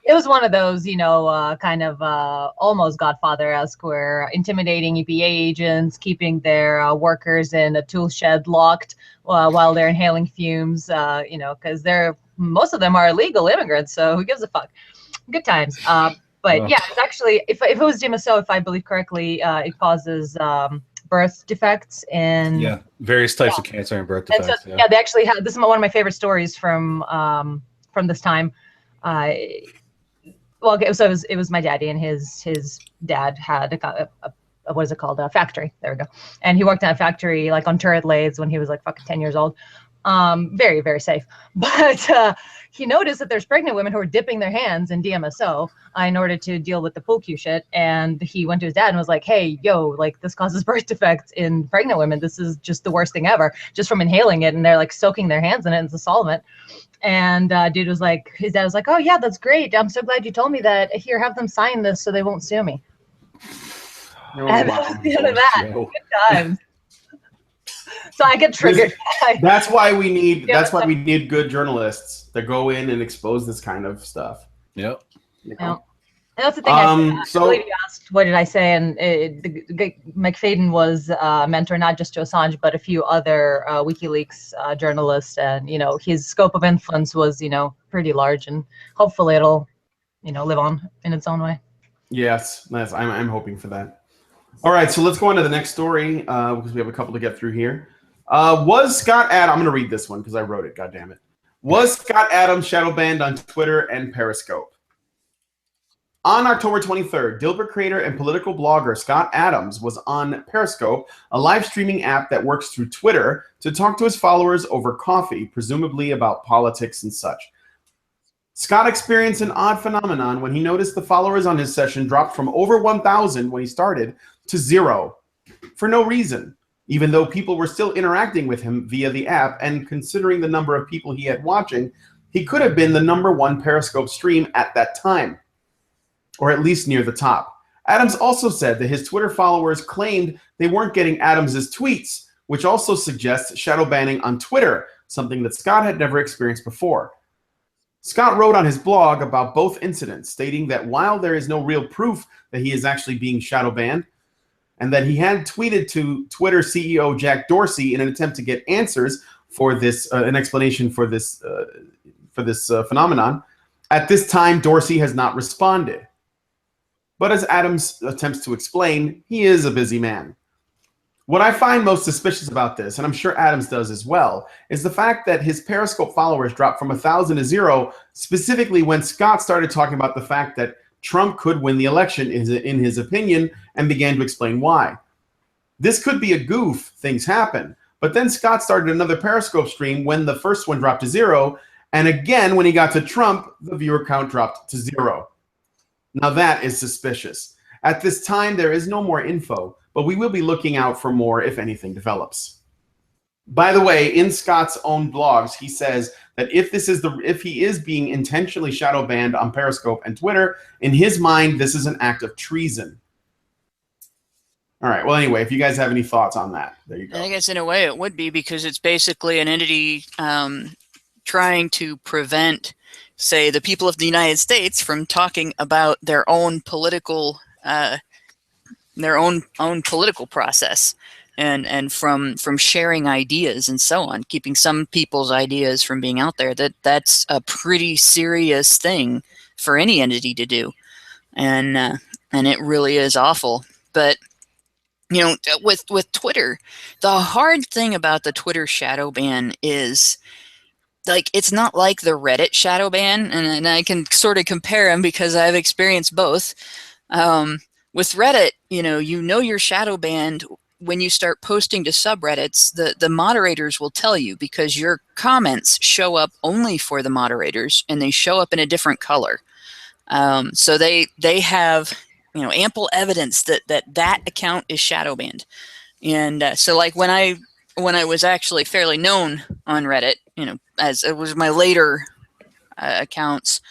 It was one of those, kind of almost Godfather-esque, where intimidating EPA agents, keeping their workers in a tool shed locked while they're inhaling fumes, because most of them are illegal immigrants, so who gives a fuck? Good times. But yeah, it's actually, if it was DMSO, if I believe correctly, it causes birth defects in various types of cancer and birth defects. And so, they actually have. This is one of my favorite stories from this time. Well, okay, so it was my daddy, and his dad had a what is it called? A factory. There we go. And he worked in a factory like on turret lathes when he was like fucking 10 years old. Very, very safe. But he noticed that there's pregnant women who are dipping their hands in DMSO in order to deal with the pool cue shit. And he went to his dad and was like, hey, yo, like this causes birth defects in pregnant women. This is just the worst thing ever, just from inhaling it. And they're like soaking their hands in it. It's a solvent. And his dad was like, oh yeah, that's great. I'm so glad you told me that. Here, have them sign this so they won't sue me. Oh, And wow. at the end of that, good times. So I get triggered. That's why we need good journalists that go in and expose this kind of stuff. Yep. You know? Yeah. And that's the thing. I believe you asked, what did I say? And McFadden was a mentor not just to Assange, but a few other WikiLeaks journalists, and his scope of influence was pretty large, and hopefully it'll live on in its own way. Yes, I'm hoping for that. All right, so let's go on to the next story because we have a couple to get through here. Was Scott Adams? I'm going to read this one because I wrote it. God damn it! Was Scott Adams shadow banned on Twitter and Periscope? On October 23rd, Dilbert creator and political blogger Scott Adams was on Periscope, a live streaming app that works through Twitter, to talk to his followers over coffee, presumably about politics and such. Scott experienced an odd phenomenon when he noticed the followers on his session dropped from over 1,000 when he started to 0 for no reason, even though people were still interacting with him via the app, and considering the number of people he had watching, he could have been the #1 Periscope stream at that time, or at least near the top. Adams also said that his Twitter followers claimed they weren't getting Adams's tweets, which also suggests shadow banning on Twitter, something that Scott had never experienced before. Scott wrote on his blog about both incidents, stating that while there is no real proof that he is actually being shadow banned, and that he had tweeted to Twitter CEO Jack Dorsey in an attempt to get answers for this, an explanation for this phenomenon, at this time Dorsey has not responded. But as Adams attempts to explain, he is a busy man. What I find most suspicious about this, and I'm sure Adams does as well, is the fact that his Periscope followers dropped from 1,000 to 0, specifically when Scott started talking about the fact that Trump could win the election in his opinion, and began to explain why. This could be a goof, things happen, but then Scott started another Periscope stream when the first one dropped to 0, and again when he got to Trump, the viewer count dropped to 0. Now that is suspicious. At this time, there is no more info, but we will be looking out for more if anything develops. By the way, in Scott's own blogs, he says that if he is being intentionally shadow banned on Periscope and Twitter, in his mind, this is an act of treason. All right. Well, anyway, if you guys have any thoughts on that, there you go. I guess in a way it would be, because it's basically an entity trying to prevent, say, the people of the United States from talking about their own political process, and from sharing ideas and so on, keeping some people's ideas from being out there. That's a pretty serious thing for any entity to do, and it really is awful. But you know, with Twitter, the hard thing about the Twitter shadow ban is, like, it's not like the Reddit shadow ban, and I can sort of compare them because I've experienced both. With Reddit, you know you're shadow banned when you start posting to subreddits. The moderators will tell you, because your comments show up only for the moderators, and they show up in a different color. So they have ample evidence that account is shadow banned. And so, like, when I was actually fairly known on Reddit, as it was my later accounts,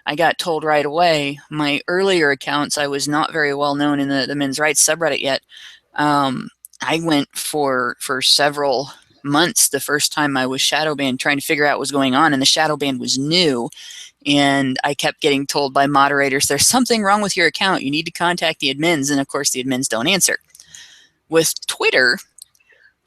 I got told right away. My earlier accounts, I was not very well known in the men's rights subreddit yet. I went for several months the first time I was shadow banned, trying to figure out what was going on, and the shadow ban was new. And I kept getting told by moderators, there's something wrong with your account. You need to contact the admins. And of course, the admins don't answer. With Twitter,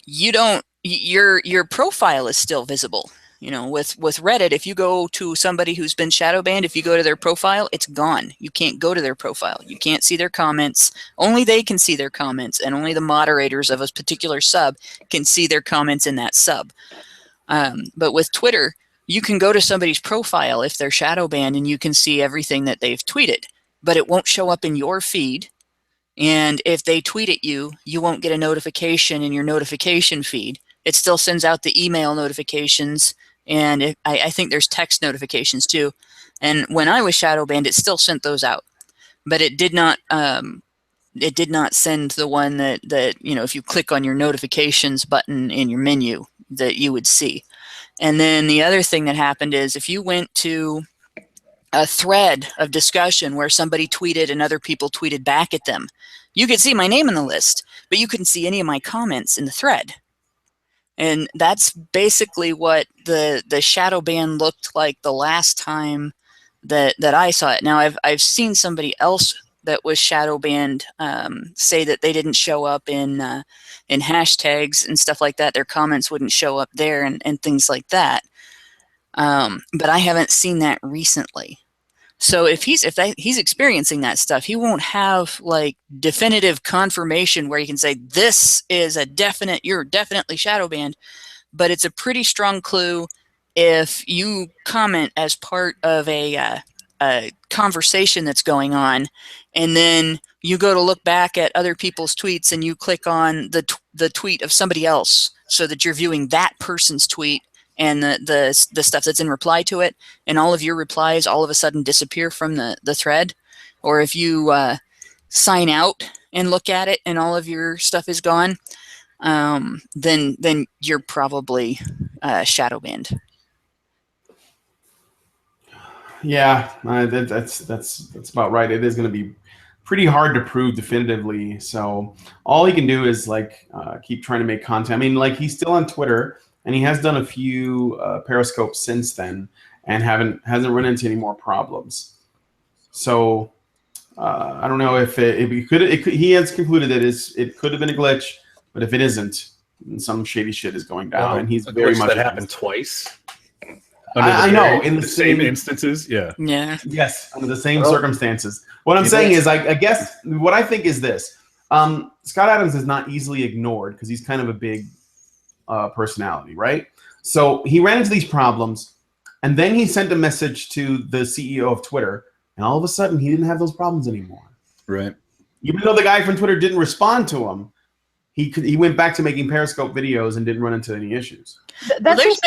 you don't. Your profile is still visible. With Reddit, if you go to somebody who's been shadow banned, if you go to their profile, it's gone. You can't go to their profile. You can't see their comments. Only they can see their comments, and only the moderators of a particular sub can see their comments in that sub. But with Twitter, you can go to somebody's profile if they're shadow banned, and you can see everything that they've tweeted, but it won't show up in your feed. And if they tweet at you, you won't get a notification in your notification feed. It still sends out the email notifications, and I think there's text notifications too. And when I was shadow banned, it still sent those out, but it did not. It did not send the one that if you click on your notifications button in your menu, that you would see. And then the other thing that happened is, if you went to a thread of discussion where somebody tweeted and other people tweeted back at them, you could see my name in the list, but you couldn't see any of my comments in the thread. And that's basically what the shadow ban looked like the last time that I saw it. Now, I've seen somebody else that was shadow banned say that they didn't show up in hashtags and stuff like that. Their comments wouldn't show up there and things like that. But I haven't seen that recently. So if he's experiencing that stuff, he won't have like definitive confirmation where you can say this is a definite, you're definitely shadow banned. But it's a pretty strong clue if you comment as part of a conversation that's going on, and then you go to look back at other people's tweets and you click on the tweet of somebody else, so that you're viewing that person's tweet and the stuff that's in reply to it, and all of your replies all of a sudden disappear from the thread. Or if you sign out and look at it and all of your stuff is gone, then you're probably shadow banned. Yeah, that's about right. It is going to be pretty hard to prove definitively. So all he can do is like keep trying to make content. I mean, like he's still on Twitter and he has done a few Periscopes since then and hasn't run into any more problems. So I don't know if it could. He has concluded that it could have been a glitch, but if it isn't, then some shady shit is going down, and he's very much that happened twice. I know in the same instances, yeah. Yes, under the same circumstances. What I'm saying is, I guess what I think is this: Scott Adams is not easily ignored because he's kind of a big personality, right? So he ran into these problems, and then he sent a message to the CEO of Twitter, and all of a sudden he didn't have those problems anymore. Right. Even though the guy from Twitter didn't respond to him, he went back to making Periscope videos and didn't run into any issues. That's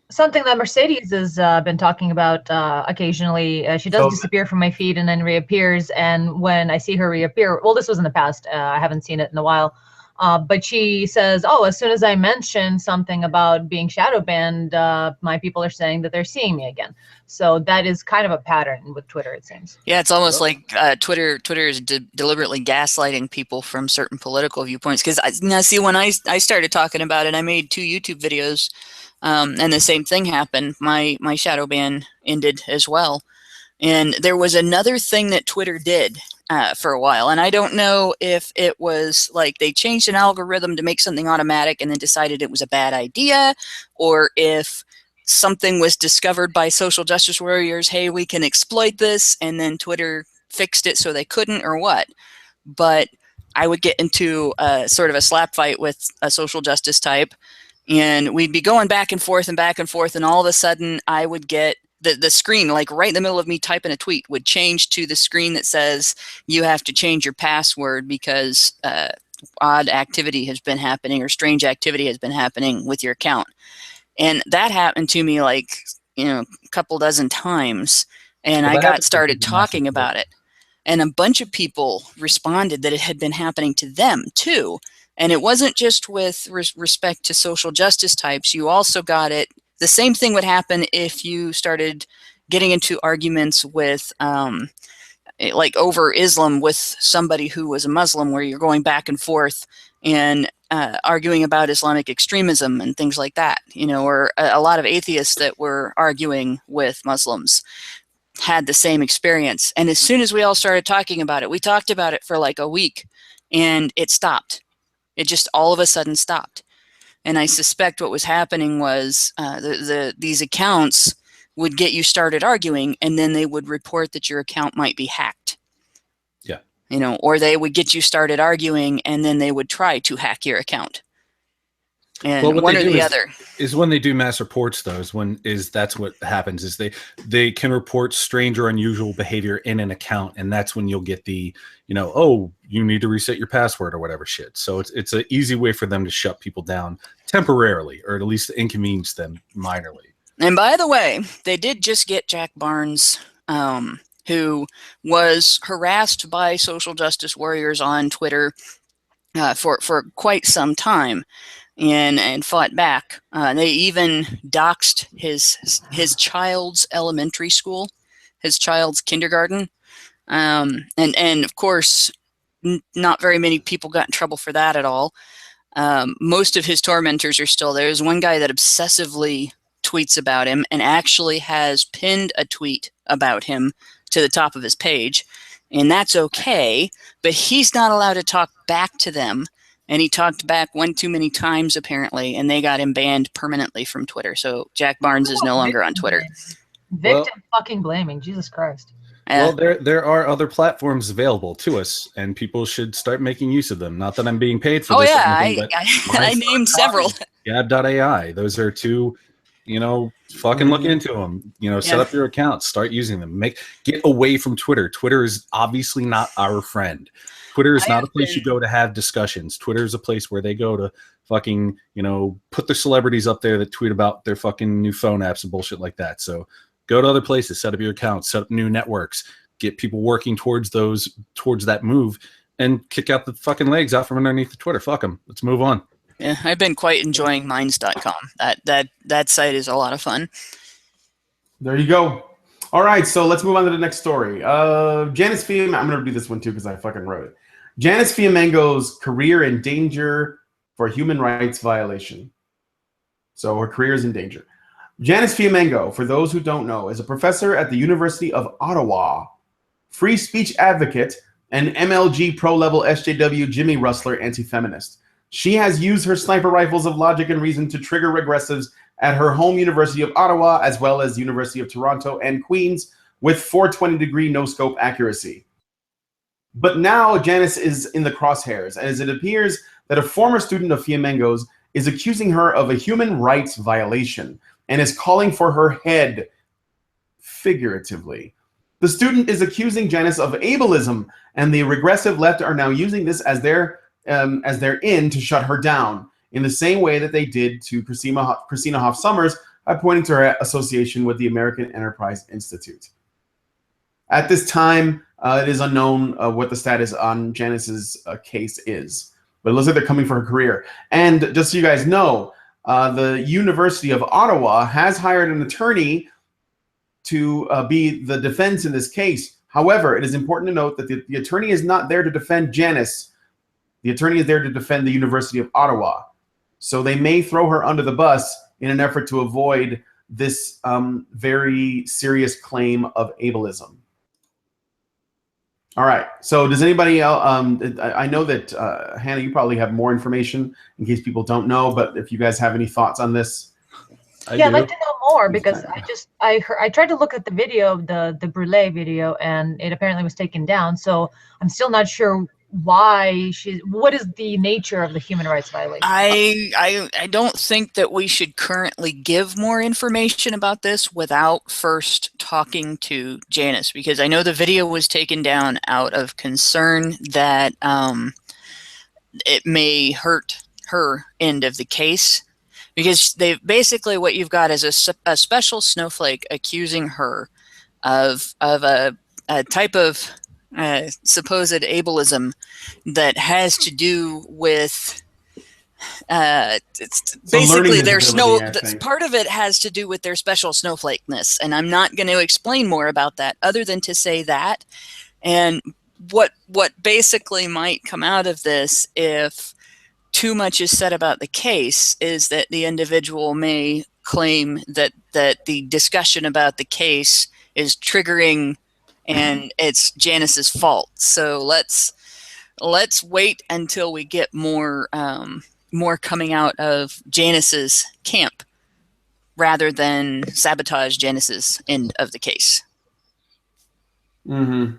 something that Mercedes has been talking about occasionally. She does disappear from my feed and then reappears. And when I see her reappear, well, this was in the past. I haven't seen it in a while. But she says, oh, as soon as I mention something about being shadow banned, my people are saying that they're seeing me again. So that is kind of a pattern with Twitter, it seems. Yeah, it's almost like Twitter is deliberately gaslighting people from certain political viewpoints. Because now, see, when I started talking about it, I made 2 YouTube videos, and the same thing happened. My shadow ban ended as well. And there was another thing that Twitter did for a while. And I don't know if it was like they changed an algorithm to make something automatic and then decided it was a bad idea, or if something was discovered by social justice warriors, hey, we can exploit this, and then Twitter fixed it so they couldn't, or what. But I would get into sort of a slap fight with a social justice type, and we'd be going back and forth, and all of a sudden I would get the screen, like right in the middle of me typing a tweet, would change to the screen that says you have to change your password because odd activity has been happening or strange activity has been happening with your account. And that happened to me like, a couple dozen times. And I got started talking about it. And a bunch of people responded that it had been happening to them too. And it wasn't just with respect to social justice types. You also got it. The same thing would happen if you started getting into arguments with, like over Islam with somebody who was a Muslim, where you're going back and forth and arguing about Islamic extremism and things like that, or a lot of atheists that were arguing with Muslims had the same experience. And as soon as we all started talking about it, we talked about it for like a week, and it stopped. It just all of a sudden stopped. And I suspect what was happening was these accounts would get you started arguing, and then they would report that your account might be hacked. Yeah. Or they would get you started arguing, and then they would try to hack your account. And one or the other is when they do mass reports, though, that's what happens is they can report strange or unusual behavior in an account, and that's when you'll get the oh, you need to reset your password or whatever shit. So it's an easy way for them to shut people down temporarily, or at least inconvenience them minorly. And by the way, they did just get Jack Barnes, who was harassed by social justice warriors on Twitter for quite some time. And fought back. They even doxed his child's elementary school, his child's kindergarten, and of course, not very many people got in trouble for that at all. Most of his tormentors are still there. There's one guy that obsessively tweets about him and actually has pinned a tweet about him to the top of his page, and that's okay. But he's not allowed to talk back to them. And he talked back one too many times, apparently, and they got him banned permanently from Twitter. So Jack Barnes is no longer on Twitter. Victim fucking blaming, Jesus Christ. Well, there are other platforms available to us, and people should start making use of them. Not that I'm being paid for this. Oh, yeah, I named several. Gab.ai. Those are 2, fucking look into them. Set up your account, start using them. Get away from Twitter. Twitter is obviously not our friend. Twitter is not a place you go to have discussions. Twitter is a place where they go to fucking, put their celebrities up there that tweet about their fucking new phone apps and bullshit like that. So go to other places, set up your accounts, set up new networks, get people working towards that move, and kick out the fucking legs out from underneath the Twitter. Fuck them. Let's move on. Yeah, I've been quite enjoying minds.com. That site is a lot of fun. There you go. All right, so let's move on to the next story. Janice Fiamengo. I'm going to do this one too because I fucking wrote it. Janice Fiamengo's career in danger for human rights violation. So her career is in danger. Janice Fiamengo, for those who don't know, is a professor at the University of Ottawa, free speech advocate, and MLG pro-level SJW Jimmy Rustler anti-feminist. She has used her sniper rifles of logic and reason to trigger regressives at her home University of Ottawa, as well as University of Toronto and Queen's, with 420-degree no-scope accuracy. But now Janice is in the crosshairs, as it appears that a former student of Fiamengo's is accusing her of a human rights violation and is calling for her head, figuratively. The student is accusing Janice of ableism, and the regressive left are now using this as their in to shut her down, in the same way that they did to Christina Hoff Sommers by pointing to her association with the American Enterprise Institute. At this time, it is unknown what the status on Janice's case is, but it looks like they're coming for her career. And just so you guys know, the University of Ottawa has hired an attorney to be the defense in this case. However, it is important to note that the attorney is not there to defend Janice. The attorney is there to defend the University of Ottawa. So they may throw her under the bus in an effort to avoid this very serious claim of ableism. All right. So does anybody else? I know that Hannah, you probably have more information in case people don't know. But if you guys have any thoughts on this, I'd like to know more because I tried to look at the video, the Brûlé video, and it apparently was taken down. So I'm still not sure why what is the nature of the human rights violation. I don't think that we should currently give more information about this without first talking to Janice, because I know the video was taken down out of concern that it may hurt her end of the case, because they basically what you've got is a special snowflake accusing her of a type of supposed ableism that has to do with it's basically their snow. Part of it has to do with their special snowflakeness, and I'm not going to explain more about that other than to say that. And what basically might come out of this, if too much is said about the case, is that the individual may claim that the discussion about the case is triggering and it's Janice's fault. So let's wait until we get more coming out of Janice's camp rather than sabotage Janice's end of the case. Mm-hmm.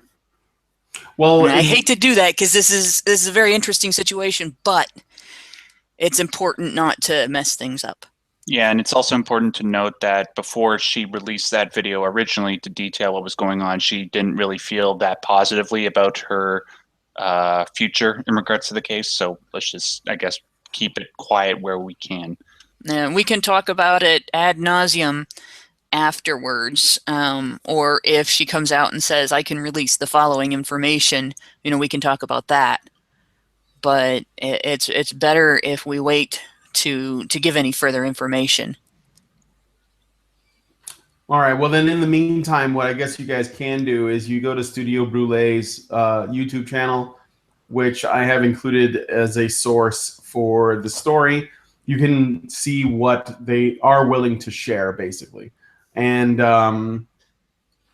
Well, I hate to do that because this is a very interesting situation, but it's important not to mess things up. Yeah, and it's also important to note that before she released that video originally to detail what was going on, she didn't really feel that positively about her future in regards to the case. So let's just, I guess, keep it quiet where we can. And we can talk about it ad nauseum afterwards, or if she comes out and says, I can release the following information, we can talk about that. But it's better if we wait to give any further information. All right. Well, then in the meantime, what I guess you guys can do is you go to Studio Brûlé's YouTube channel, which I have included as a source for the story. You can see what they are willing to share, basically. And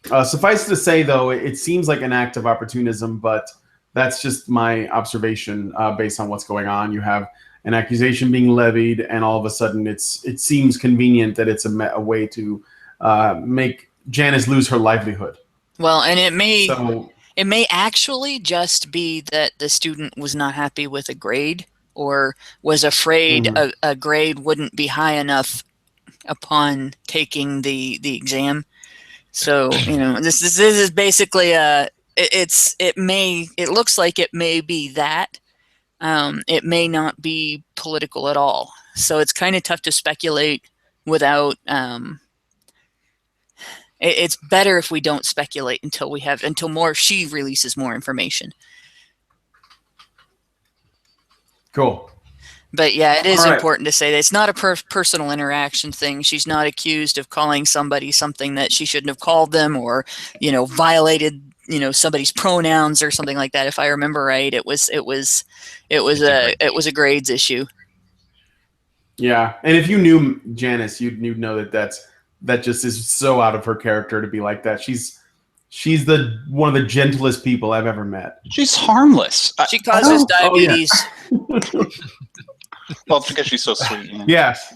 suffice to say, though, it seems like an act of opportunism, but that's just my observation based on what's going on. You have an accusation being levied, and all of a sudden it seems convenient that it's a way to make Janice lose her livelihood. Well, and it may actually just be that the student was not happy with a grade or was afraid a grade wouldn't be high enough upon taking the exam. So, this is basically it looks like it may be that. It may not be political at all. So it's kind of tough to speculate without. It's better if we don't speculate until she releases more information. Cool. But yeah, it is All right. important to say that it's not a personal interaction thing. She's not accused of calling somebody something that she shouldn't have called them, or violated somebody's pronouns or something like that. If I remember right, it was a grades issue. Yeah, and if you knew Janice, you'd know that just is so out of her character to be like that. She's one of the gentlest people I've ever met. She's harmless. She causes diabetes. Oh, yeah. Well, it's because she's so sweet. Yes.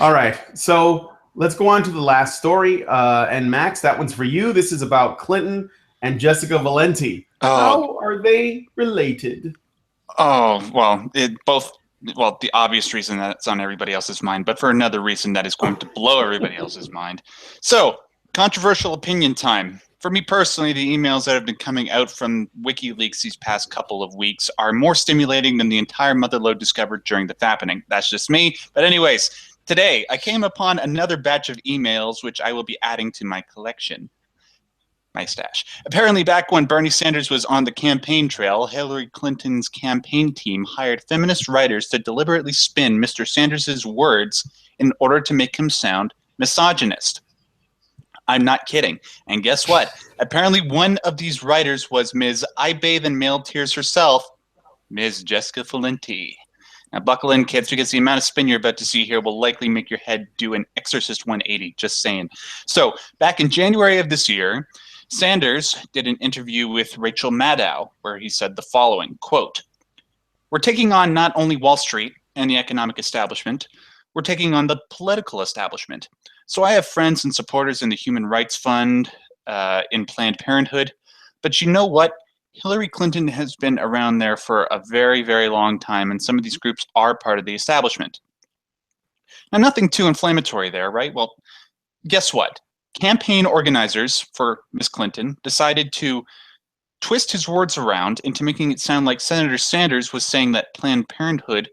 All right, so let's go on to the last story. And Max, that one's for you. This is about Clinton and Jessica Valenti. How are they related? Oh, well, the obvious reason that's on everybody else's mind, but for another reason that is going to blow everybody else's mind. So, controversial opinion time. For me personally, the emails that have been coming out from WikiLeaks these past couple of weeks are more stimulating than the entire motherlode discovered during the fappening. That's just me. But anyways, today I came upon another batch of emails which I will be adding to my collection. My stash. Apparently, back when Bernie Sanders was on the campaign trail, Hillary Clinton's campaign team hired feminist writers to deliberately spin Mr. Sanders' words in order to make him sound misogynist. I'm not kidding. And guess what? Apparently, one of these writers was Ms. I Bathe in Male Tears herself, Ms. Jessica Valenti. Now, buckle in, kids, because the amount of spin you're about to see here will likely make your head do an Exorcist 180, just saying. So, back in January of this year, Sanders did an interview with Rachel Maddow, where he said the following, quote, "We're taking on not only Wall Street and the economic establishment, we're taking on the political establishment. So I have friends and supporters in the Human Rights Fund, in Planned Parenthood, but you know what? Hillary Clinton has been around there for a very, very long time, and some of these groups are part of the establishment." Now, nothing too inflammatory there, right? Well, guess what? Campaign organizers for Ms. Clinton decided to twist his words around into making it sound like Senator Sanders was saying that Planned Parenthood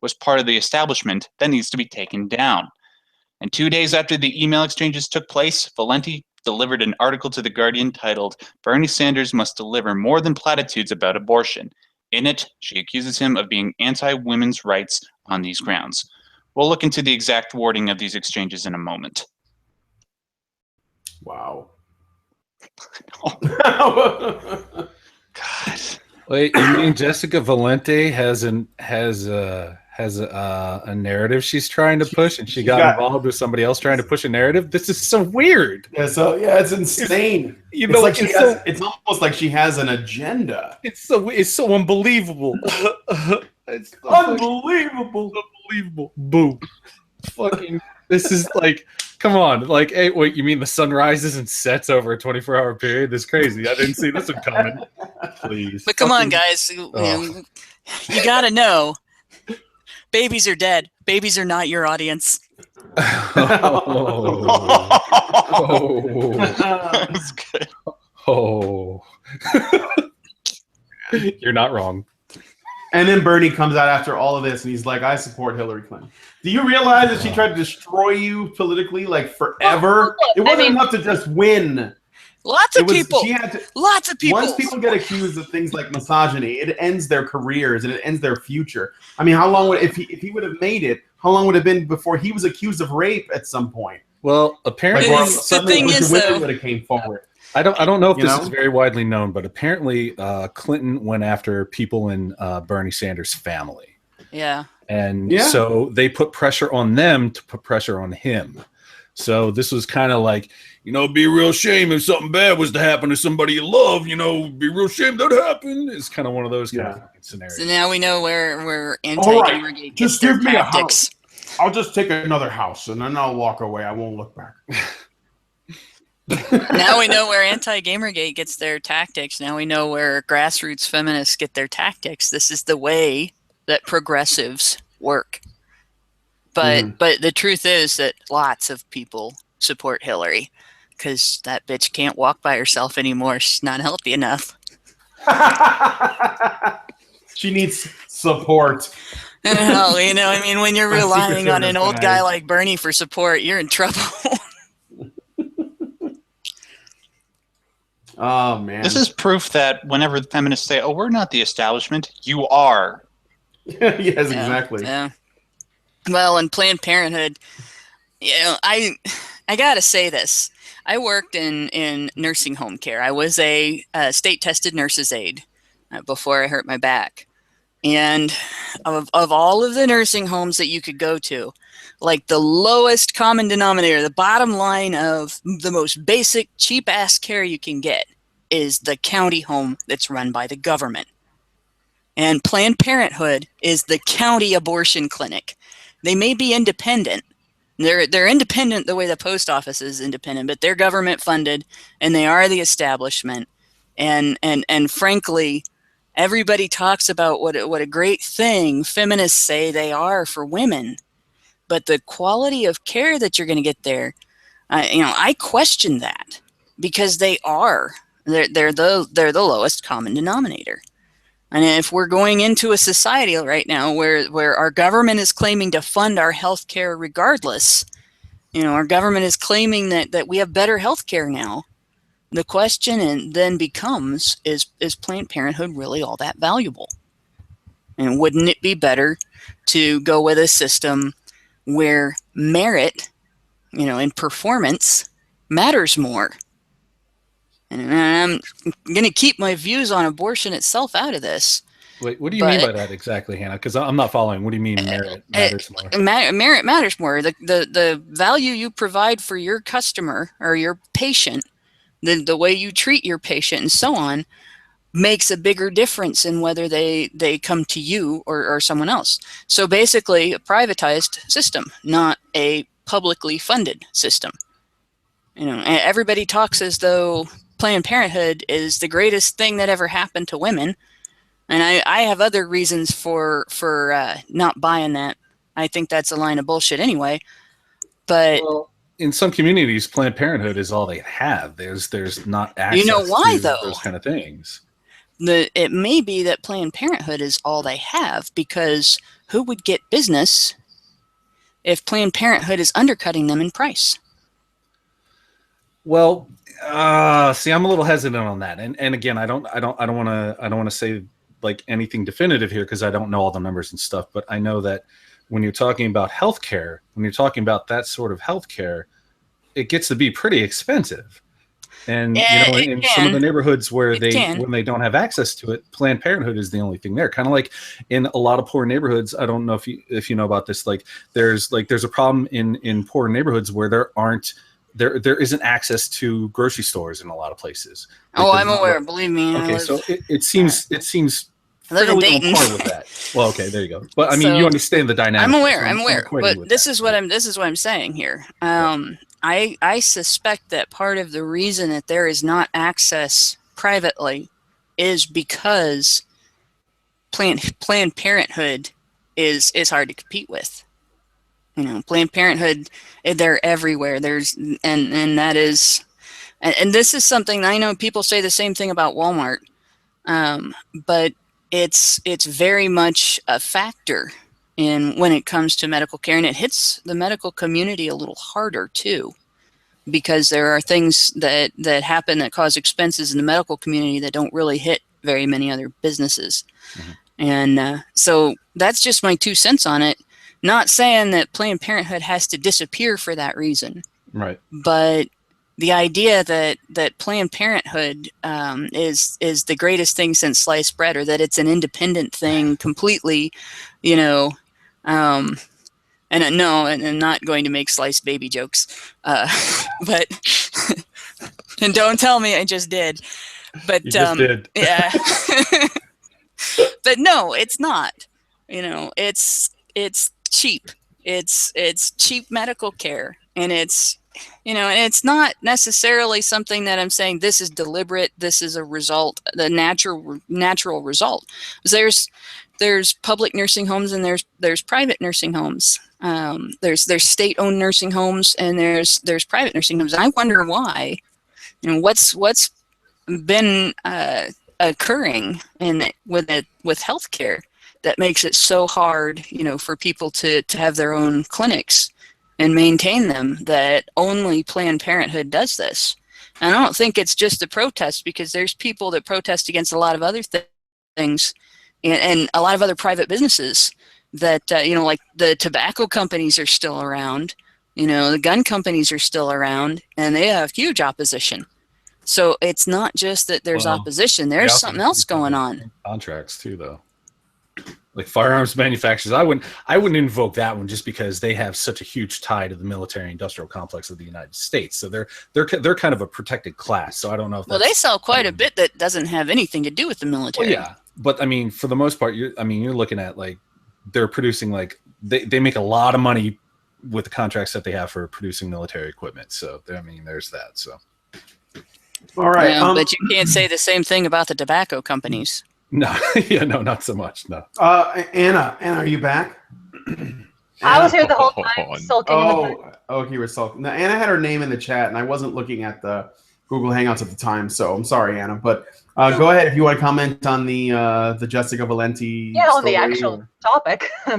was part of the establishment that needs to be taken down. And 2 days after the email exchanges took place, Valenti delivered an article to The Guardian titled, "Bernie Sanders Must Deliver More Than Platitudes About Abortion." In it, she accuses him of being anti-women's rights on these grounds. We'll look into the exact wording of these exchanges in a moment. Wow. God. Wait, you mean Jessica Valenti has a narrative she's trying to push, and she got involved with somebody else trying to push a narrative? This is so weird. Yeah, it's insane. It's almost like she has an agenda. It's so unbelievable. It's so unbelievable. Unbelievable. Boo. Fucking. This is like. Come on, like, hey, wait, you mean the sun rises and sets over a 24-hour period? That's crazy. I didn't see this one coming. Please. But come on, guys. You gotta know. Babies are dead. Babies are not your audience. That's good. Oh. You're not wrong. And then Bernie comes out after all of this, and he's like, "I support Hillary Clinton." Do you realize that she tried to destroy you politically, like, forever? It wasn't enough to just win. Lots of people. Once people get accused of things like misogyny, it ends their careers and it ends their future. I mean, how long would if he would have made it? How long would it have been before he was accused of rape at some point? Well, apparently, the thing is, women would have came forward. I don't know if this is very widely known, but apparently Clinton went after people in Bernie Sanders' family. Yeah. And so they put pressure on them to put pressure on him. So this was kind of like, it'd be a real shame if something bad was to happen to somebody you love, it'd be a real shame that happened. It's kind of one of those kind of scenarios. So now we know where anti-Gamergate gets just their give me tactics. A house. I'll just take another house and then I'll walk away. I won't look back. Now we know where anti-Gamergate gets their tactics. Now we know where grassroots feminists get their tactics. This is the way that progressives work. But the truth is that lots of people support Hillary because that bitch can't walk by herself anymore. She's not healthy enough. She needs support. Hell, when you're relying on an old guy like Bernie for support, you're in trouble. Oh, man. This is proof that whenever the feminists say, "Oh, we're not the establishment," you are. Yes, exactly. Yeah. Well, in Planned Parenthood, I gotta say this. I worked in nursing home care. I was a state tested nurse's aide before I hurt my back. And of all of the nursing homes that you could go to, like the lowest common denominator, the bottom line of the most basic cheap ass care you can get is the county home that's run by the government. And Planned Parenthood is the county abortion clinic. They may be independent. They're independent the way the post office is independent, but they're government funded and they are the establishment. And frankly, everybody talks about what a great thing feminists say they are for women, but the quality of care that you're going to get there, I question that because they're the lowest common denominator. And if we're going into a society right now where our government is claiming to fund our health care regardless, our government is claiming that we have better health care now, the question then becomes, is Planned Parenthood really all that valuable? And wouldn't it be better to go with a system where merit, and performance matters more? And I'm going to keep my views on abortion itself out of this. Wait, what do you mean by that exactly, Hannah? Because I'm not following. What do you mean merit matters more? Merit matters more. The value you provide for your customer or your patient, the way you treat your patient and so on, makes a bigger difference in whether they come to you or someone else. So basically a privatized system, not a publicly funded system. Everybody talks as though Planned Parenthood is the greatest thing that ever happened to women. And I have other reasons for not buying that. I think that's a line of bullshit anyway. But in some communities, Planned Parenthood is all they have. There's not access why, to though? Those kind of things. It may be that Planned Parenthood is all they have because who would get business if Planned Parenthood is undercutting them in price? Well, see, I'm a little hesitant on that, and again, I don't want to say like anything definitive here because I don't know all the numbers and stuff. But I know that when you're talking about healthcare, when you're talking about that sort of healthcare, it gets to be pretty expensive. And in some of the neighborhoods where when they don't have access to it, Planned Parenthood is the only thing there. Kind of like in a lot of poor neighborhoods. I don't know if you know about this. Like there's a problem in poor neighborhoods where there isn't access to grocery stores in a lot of places. I'm aware. Believe me. Okay, so it seems fairly on par with that. Well, okay, there you go. But I mean, you understand the dynamic. I'm aware. But this is what I'm saying here. I suspect that part of the reason that there is not access privately is because Planned Parenthood is hard to compete with. Planned Parenthood, they're everywhere. And that is, and this is something I know people say the same thing about Walmart, but it's very much a factor when it comes to medical care, and it hits the medical community a little harder too, because there are things that happen that cause expenses in the medical community that don't really hit very many other businesses. Mm-hmm. And so that's just my 2 cents on it. Not saying that Planned Parenthood has to disappear for that reason, right? But the idea that Planned Parenthood is the greatest thing since sliced bread, or that it's an independent thing completely, and no, and I'm not going to make sliced baby jokes, but and don't tell me I just did, but you just did. Yeah, but no, it's not. It's cheap. It's cheap medical care, and it's and it's not necessarily something that I'm saying this is deliberate. This is a result, the natural result. There's public nursing homes and there's private nursing homes. There's state-owned nursing homes and there's private nursing homes. And I wonder why. What's been occurring with healthcare that makes it so hard, for people to have their own clinics and maintain them, that only Planned Parenthood does this. And I don't think it's just a protest, because there's people that protest against a lot of other things and a lot of other private businesses that, like the tobacco companies are still around, the gun companies are still around, and they have huge opposition. So it's not just that there's opposition, there's something else going on. Contracts too, though. Like firearms manufacturers, I wouldn't invoke that one just because they have such a huge tie to the military-industrial complex of the United States. So they're kind of a protected class. So I don't know if they sell quite a bit that doesn't have anything to do with the military. Well, yeah, but I mean, for the most part, you're looking at like they're producing they make a lot of money with the contracts that they have for producing military equipment. So there's that. So all right, but you can't say the same thing about the tobacco companies. No, not so much. No. Anna, are you back? I was here the whole time, sulking. You were sulking. Now, Anna had her name in the chat, and I wasn't looking at the Google Hangouts at the time, so I'm sorry, Anna. But go ahead if you want to comment on the Jessica Valenti. Yeah, on the actual topic. Yeah.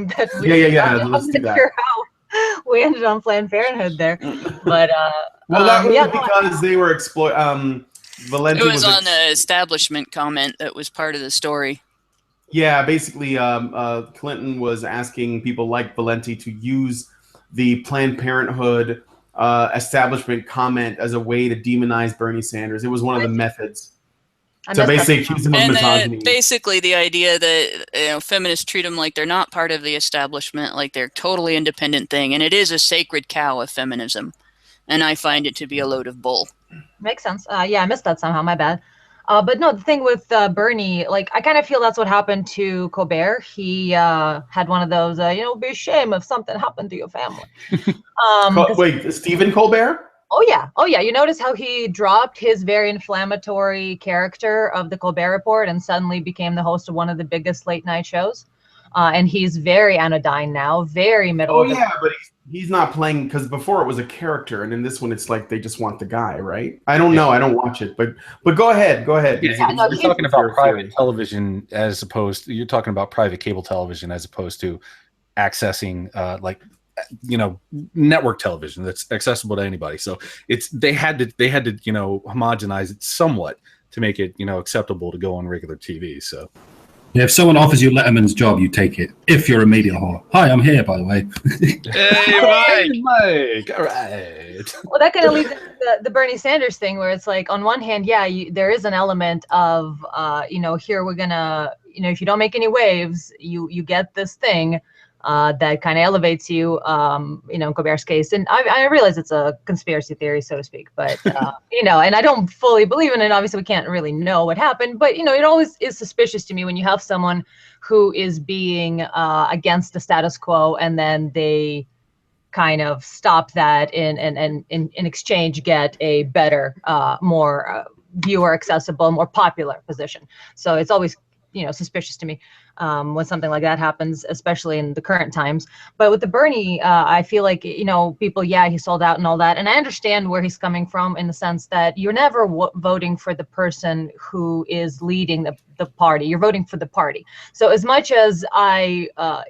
Let's do that. Sure how we ended on Planned Parenthood there, but well, that was because they were exploiting. Valenti it was on the establishment comment that was part of the story. Yeah, basically, Clinton was asking people like Valenti to use the Planned Parenthood establishment comment as a way to demonize Bernie Sanders. It was one of the methods. So basically accuse him of misogyny. Basically the idea that feminists treat them like they're not part of the establishment, like they're a totally independent thing, and it is a sacred cow of feminism. And I find it to be a load of bull. Makes sense. Yeah, I missed that somehow. My bad. But no, the thing with Bernie, like, I kind of feel that's what happened to Colbert. He had one of those, be a shame if something happened to your family. Wait, Stephen Colbert? Oh yeah. You notice how he dropped his very inflammatory character of the Colbert Report and suddenly became the host of one of the biggest late night shows. And he's very anodyne now, very middle. Oh yeah, but he's not playing, because before it was a character, and in this one it's like they just want the guy, right? I don't know, I don't watch it, but go ahead. Yeah, you're talking about private television as opposed to, you're talking about private cable television as opposed to accessing network television that's accessible to anybody. So they had to homogenize it somewhat to make it acceptable to go on regular TV. So. Yeah, if someone offers you Letterman's job, you take it. If you're a media whore. Hi, I'm here, by the way. Hey, Mike. All right. Well, that kind of leads into the Bernie Sanders thing, where it's like, on one hand, there is an element of, here we're gonna, if you don't make any waves, you get this thing that kind of elevates you, in Colbert's case. And I realize it's a conspiracy theory, so to speak, but, and I don't fully believe in it. Obviously, we can't really know what happened, but, it always is suspicious to me when you have someone who is being against the status quo, and then they kind of stop that and in exchange get a better, more viewer accessible, more popular position. So it's always suspicious to me when something like that happens, especially in the current times. But with the Bernie, I feel like, people, he sold out and all that. And I understand where he's coming from, in the sense that you're never voting for the person who is leading the party. You're voting for the party. So as much as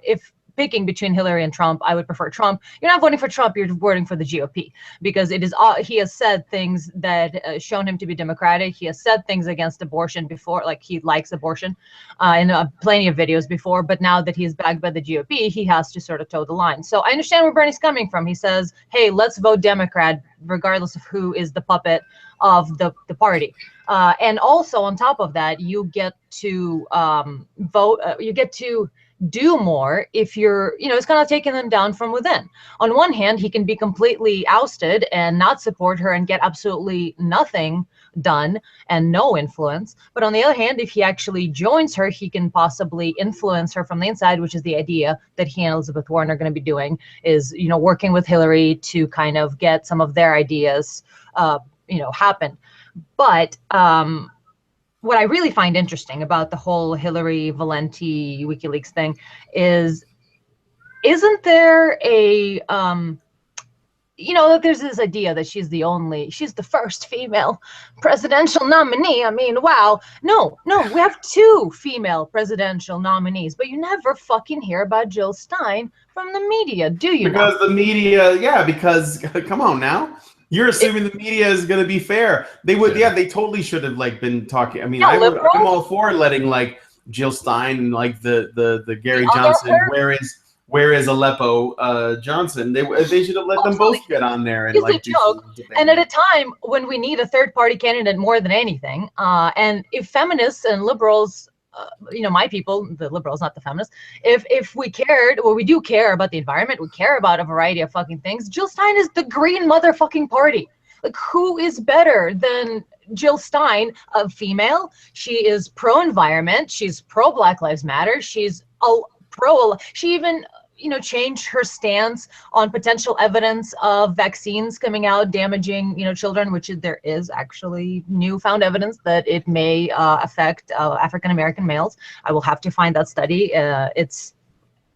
if picking between Hillary and Trump, I would prefer Trump. You're not voting for Trump, you're voting for the GOP, because it is he has said things that shown him to be democratic. He has said things against abortion before, like he likes abortion in plenty of videos before, but now that he's backed by the GOP, he has to sort of toe the line. So I understand where Bernie's coming from. He says, hey, let's vote Democrat regardless of who is the puppet of the party. And also on top of that, you get to vote, you get to do more if you're, it's kind of taking them down from within. On one hand, he can be completely ousted and not support her and get absolutely nothing done and no influence. But on the other hand, if he actually joins her, he can possibly influence her from the inside, which is the idea that he and Elizabeth Warren are going to be doing, is, working with Hillary to kind of get some of their ideas, happen. But, what I really find interesting about the whole Hillary Valenti WikiLeaks thing is, isn't there a, that there's this idea that she's the first female presidential nominee. I mean, wow. No, we have 2 female presidential nominees, but you never fucking hear about Jill Stein from the media, do you? Because the media, because come on now. You're assuming the media is going to be fair. They would, they totally should have been talking. I mean, I'm all for letting Jill Stein and like the Gary The other Johnson. her- Where is Aleppo Johnson? They should have let them both get on there and It's like a do joke. some And at a time when we need a third party candidate more than anything, and if feminists and liberals, my people, the liberals, not the feminists, if we cared, well, we do care about the environment, we care about a variety of fucking things. Jill Stein is the green motherfucking party. Like, who is better than Jill Stein, a female? She is pro-environment. She's pro-Black Lives Matter. She's she even changed her stance on potential evidence of vaccines coming out damaging, children, which there is actually newfound evidence that it may affect African-American males. I will have to find that study. It's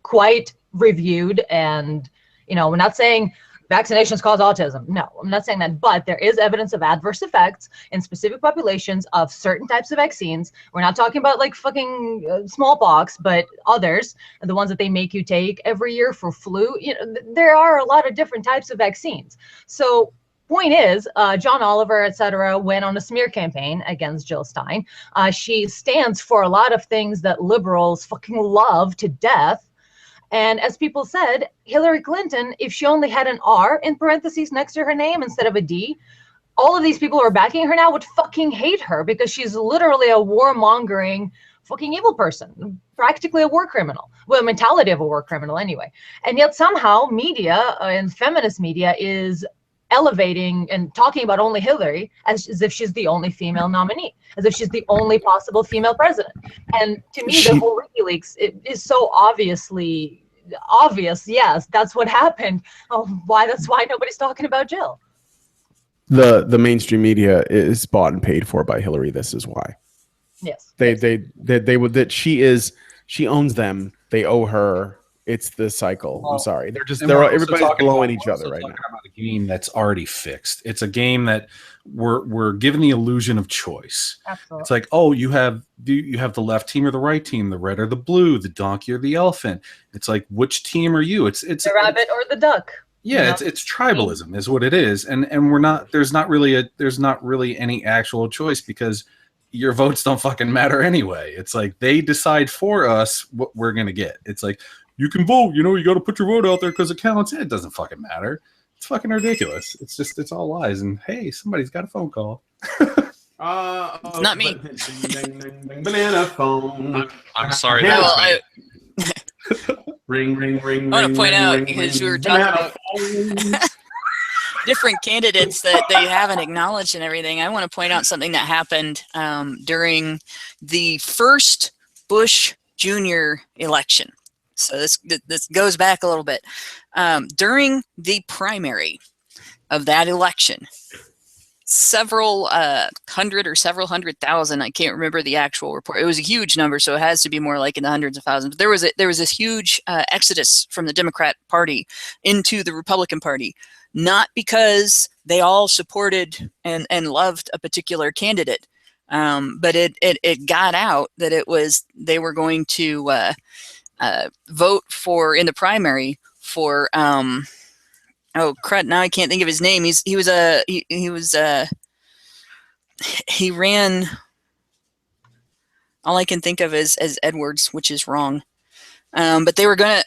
quite reviewed, and, we're not saying vaccinations cause autism. No, I'm not saying that, but there is evidence of adverse effects in specific populations of certain types of vaccines. We're not talking about like fucking smallpox, but others, the ones that they make you take every year for flu. There are a lot of different types of vaccines. So point is, John Oliver, etc., went on a smear campaign against Jill Stein. She stands for a lot of things that liberals fucking love to death. And as people said, Hillary Clinton, if she only had an R in parentheses next to her name instead of a D, all of these people who are backing her now would fucking hate her because she's literally a warmongering fucking evil person, practically a war criminal. Well, mentality of a war criminal anyway. And yet somehow media and feminist media is elevating and talking about only Hillary as if she's the only female nominee, as if she's the only possible female president. And to me, the whole WikiLeaks, it is so obviously obvious. Yes, that's what happened. That's why nobody's talking about Jill. The mainstream media is bought and paid for by Hillary. This is why. Yes. They would, that she owns them. They owe her. It's the cycle. I'm sorry. Everybody's blowing each other right now. About a game that's already fixed. It's a game that we're given the illusion of choice. Absolutely. It's like, oh, you have the left team or the right team, the red or the blue, the donkey or the elephant. It's like, which team are you? It's the rabbit or the duck. Yeah, it's tribalism is what it is, and we're not. There's not really any actual choice because your votes don't fucking matter anyway. It's like they decide for us what we're gonna get. It's like, you can vote, you got to put your vote out there because it counts. It doesn't fucking matter. It's fucking ridiculous. It's all lies. And hey, somebody's got a phone call. It's not me. Banana phone. I'm sorry. Yeah. That was me. Ring. I want to point out, because we were talking about different candidates that they haven't acknowledged and everything. I want to point out something that happened during the first Bush Jr. election. So this goes back a little bit. During the primary of that election, several hundred or several 100,000, I can't remember the actual report. It was a huge number, so it has to be more like in the hundreds of thousands. But there was this huge exodus from the Democrat Party into the Republican Party, not because they all supported and loved a particular candidate, but it got out that they were going to vote for in the primary for oh crud, now I can't think of his name. He ran, all I can think of as Edwards, which is wrong. But they were gonna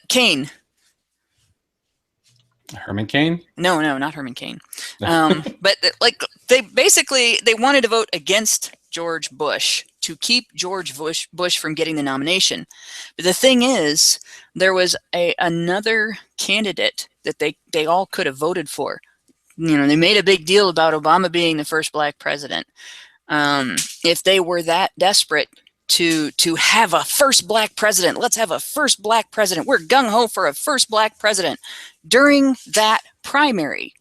Herman Cain? No, not Herman Cain. But like they wanted to vote against George Bush to keep George Bush from getting the nomination. But the thing is, there was another candidate that they all could have voted for. They made a big deal about Obama being the first black president. If they were that desperate to have a first black president, let's have a first black president. We're gung-ho for a first black president. During that primary,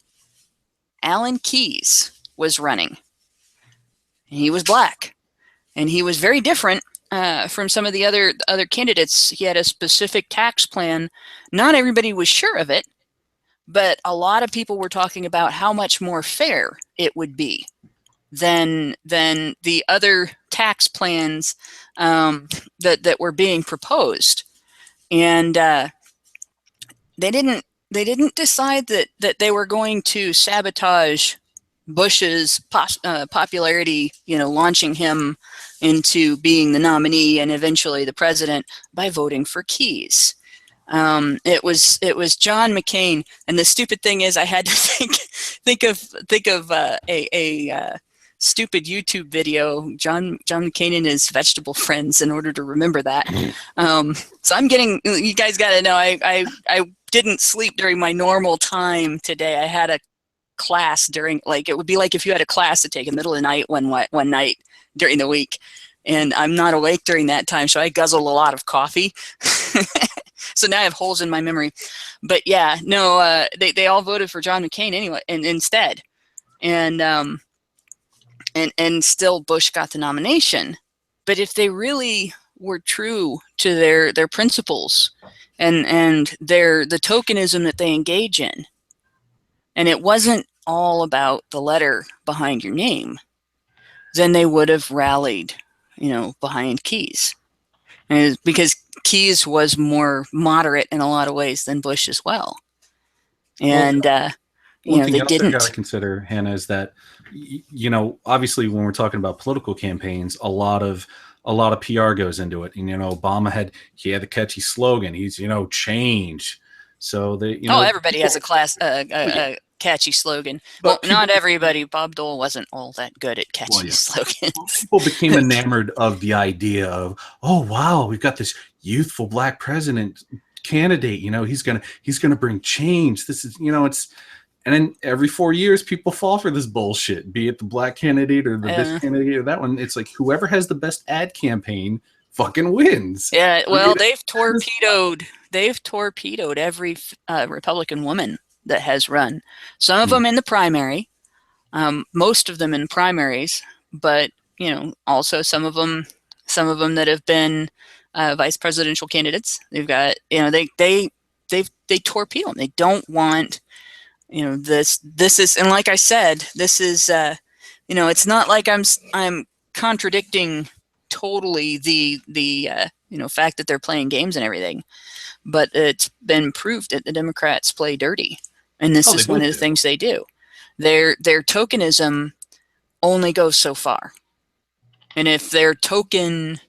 Alan Keyes was running. He was black. And he was very different from some of the other candidates. He had a specific tax plan. Not everybody was sure of it, but a lot of people were talking about how much more fair it would be than the other tax plans that were being proposed. And they didn't decide that they were going to sabotage Bush's popularity, launching him into being the nominee and eventually the president by voting for Keyes. It was John McCain, and the stupid thing is, I had to think of a stupid YouTube video, John McCain and his vegetable friends, in order to remember that. So I'm getting, you guys got to know, I didn't sleep during my normal time today. I had a class during, like, it would be like if you had a class to take in the middle of the night one night during the week, and I'm not awake during that time, so I guzzle a lot of coffee. So now I have holes in my memory. But yeah, no, they all voted for John McCain anyway, and instead, and still Bush got the nomination. But if they really were true to their principles and the tokenism that they engage in, and it wasn't all about the letter behind your name, then they would have rallied, behind Keyes. And because Keyes was more moderate in a lot of ways than Bush as well. And, one thing they else didn't. I've got to consider, Hannah, is that, obviously when we're talking about political campaigns, a lot of PR goes into it. And, Obama had the catchy slogan, he's, change. So everybody has a catchy slogan. Well, not everybody. Bob Dole wasn't all that good at catchy slogans. People became enamored of the idea of, oh wow, we've got this youthful black president candidate. He's gonna bring change. This is, it's, and then every 4 years people fall for this bullshit. Be it the black candidate or this candidate or that one. It's like whoever has the best ad campaign fucking wins. Yeah. Well, they've torpedoed every Republican woman that has run. Some of them in the primary, most of them in primaries, but also some of them that have been vice presidential candidates. They've got they torpedo them. They don't want this is, and like I said, this is it's not like I'm contradicting totally the fact that they're playing games and everything, but it's been proved that the Democrats play dirty. And this is one of the things they do. Their tokenism only goes so far. And if their token,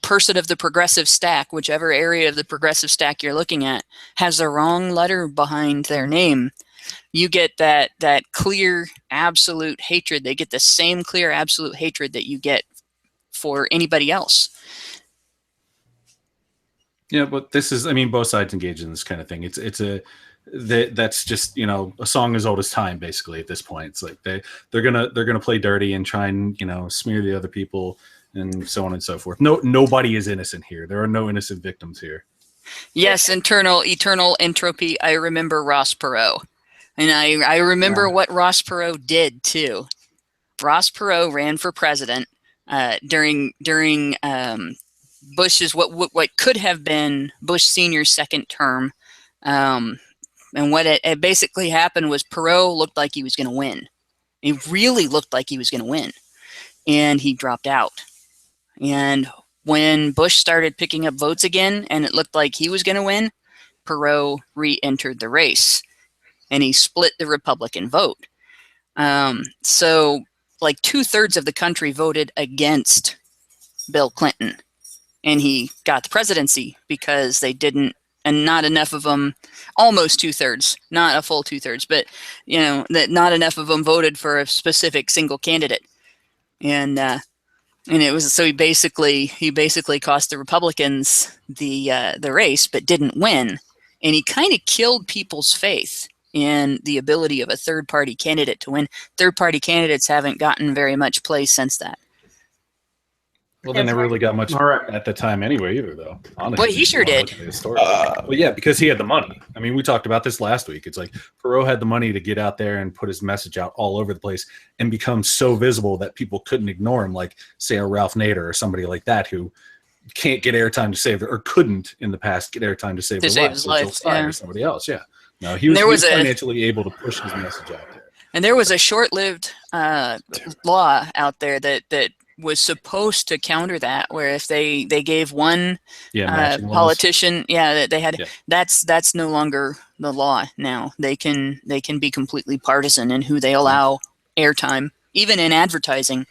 person of the progressive stack, whichever area of the progressive stack you're looking at, has the wrong letter behind their name, you get that clear, absolute hatred. They get the same clear, absolute hatred that you get for anybody else. Yeah, but this is, both sides engage in this kind of thing. That's just, a song as old as time, basically, at this point. It's like they're gonna play dirty and try and, smear the other people and so on and so forth. Nobody is innocent here. There are no innocent victims here. Yes, eternal entropy. I remember Ross Perot. And I remember what Ross Perot did too. Ross Perot ran for president during Bush's what could have been Bush Sr.'s second term, and what it basically happened was Perot looked like he was going to win. He really looked like he was going to win, and he dropped out. And when Bush started picking up votes again, and it looked like he was going to win, Perot re-entered the race, and he split the Republican vote. So, like 2/3 of the country voted against Bill Clinton. And he got the presidency because they didn't, and not enough of them, almost 2/3, not a full 2/3, but that not enough of them voted for a specific single candidate, and it was, so he basically cost the Republicans the race, but didn't win, and he kind of killed people's faith in the ability of a third-party candidate to win. Third-party candidates haven't gotten very much play since that. Well, they never really got much at the time anyway, either, though. Honestly, well, he sure did. Well, yeah, because he had the money. We talked about this last week. It's like Perot had the money to get out there and put his message out all over the place and become so visible that people couldn't ignore him, like, say, a Ralph Nader or somebody like that who can't get airtime to save, or couldn't in the past get airtime to save his life. Or somebody else, yeah. No, he was financially able to push his message out there. And there was a short-lived law out there that was supposed to counter that, where if they gave one matching laws. politician, that they had, that's no longer the law now. They can be completely partisan in who they allow airtime, even in advertising.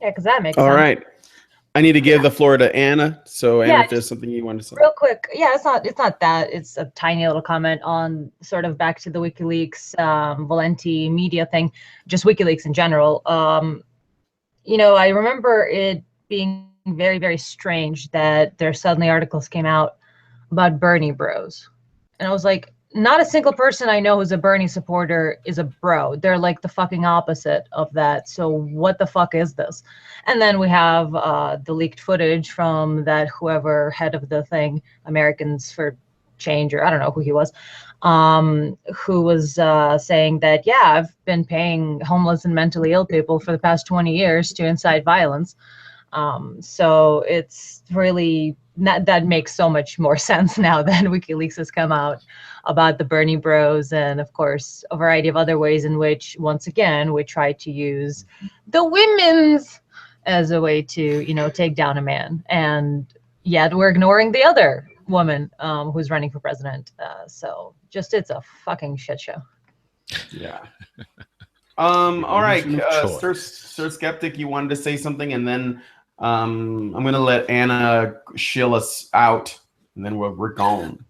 Yeah, because that makes All sense. right. I need to give the floor to Anna. So Anna, Yeah, if there's something you want to say. Real quick, it's not that. It's a tiny little comment on sort of back to the WikiLeaks Valenti media thing, just WikiLeaks in general. I remember it being very, very strange that there suddenly articles came out about Bernie bros. And I was like, not a single person I know who's a Bernie supporter is a bro. They're like the fucking opposite of that. So what the fuck is this? And then we have the leaked footage from that whoever head of the thing, Americans for Change, or I don't know who he was, who was saying that, I've been paying homeless and mentally ill people for the past 20 years to incite violence. So it's really, that makes so much more sense now that WikiLeaks has come out about the Bernie bros, and of course a variety of other ways in which, once again, we try to use the women's as a way to take down a man, and yet we're ignoring the other woman who's running for president. So just, it's a fucking shit show. Yeah. All right, Sir Skeptic, you wanted to say something, and then I'm gonna let Anna shill us out, and then we're gone.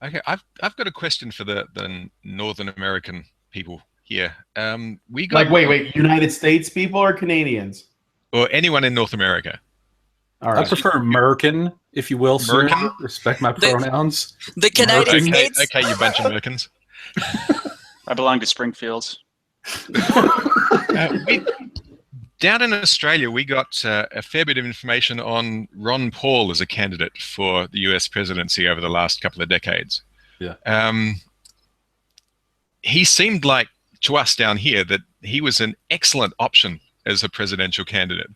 Okay, I've got a question for the Northern American people here. We got wait, United States people or Canadians? Or anyone in North America. All right. I prefer American, if you will, sir. American? Respect my pronouns. The United States. Okay, you bunch of Americans. I belong to Springfield. Down in Australia, we got a fair bit of information on Ron Paul as a candidate for the US presidency over the last couple of decades. Yeah. He seemed like, to us down here, that he was an excellent option as a presidential candidate.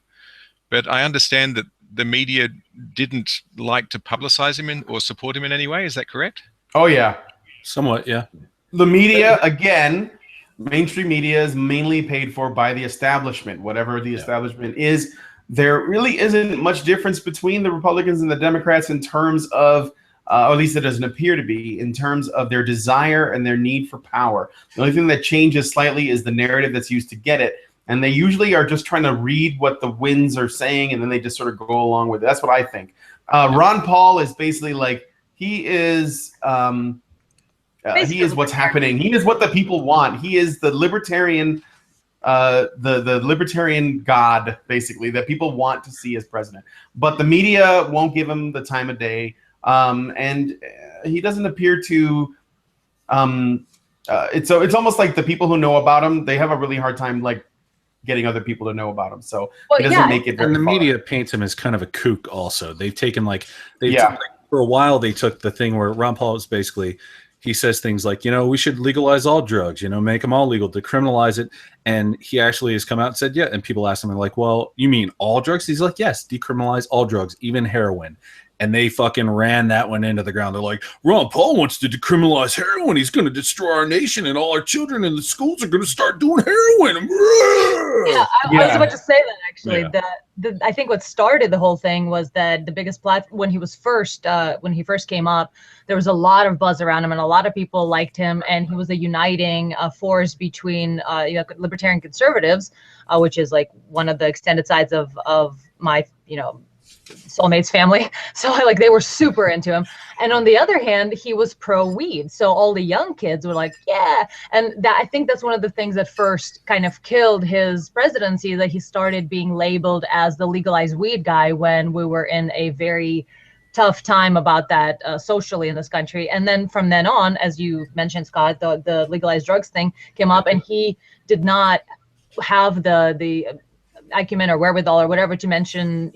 But I understand that the media didn't like to publicize him or support him in any way. Is that correct? Oh, yeah. Somewhat, yeah. The media, again, mainstream media is mainly paid for by the establishment, whatever the establishment is. There really isn't much difference between the Republicans and the Democrats in terms of, or at least it doesn't appear to be, in terms of their desire and their need for power. The only thing that changes slightly is the narrative that's used to get it. And they usually are just trying to read what the winds are saying, and then they just sort of go along with it. That's what I think. Ron Paul is basically like, he is what's happening. He is what the people want. He is the libertarian, the libertarian god, basically, that people want to see as president. But the media won't give him the time of day, and he doesn't appear to. It's almost like the people who know about him, they have a really hard time getting other people to know about him. So he doesn't make it very And the far. media paints him as kind of a kook also. They've taken for a while they took the thing where Ron Paul is basically, he says things like, we should legalize all drugs, make them all legal, decriminalize it. And he actually has come out and said, yeah. And people ask him like, well, you mean all drugs? He's like, yes, decriminalize all drugs, even heroin. And they fucking ran that one into the ground. They're like, Ron Paul wants to decriminalize heroin. He's going to destroy our nation, and all our children in the schools are going to start doing heroin. I was about to say that, actually. Yeah. I think what started the whole thing was that the biggest platform, when he first came up, there was a lot of buzz around him, and a lot of people liked him, and he was a uniting force between libertarian conservatives, which is like one of the extended sides of my soulmate's family. So they were super into him. And on the other hand, he was pro weed. So all the young kids were like, yeah. And I think that's one of the things that first kind of killed his presidency, that he started being labeled as the legalized weed guy when we were in a very tough time about that socially in this country. And then from then on, as you mentioned, Scott, the legalized drugs thing came up, and he did not have the acumen or wherewithal or whatever to mention,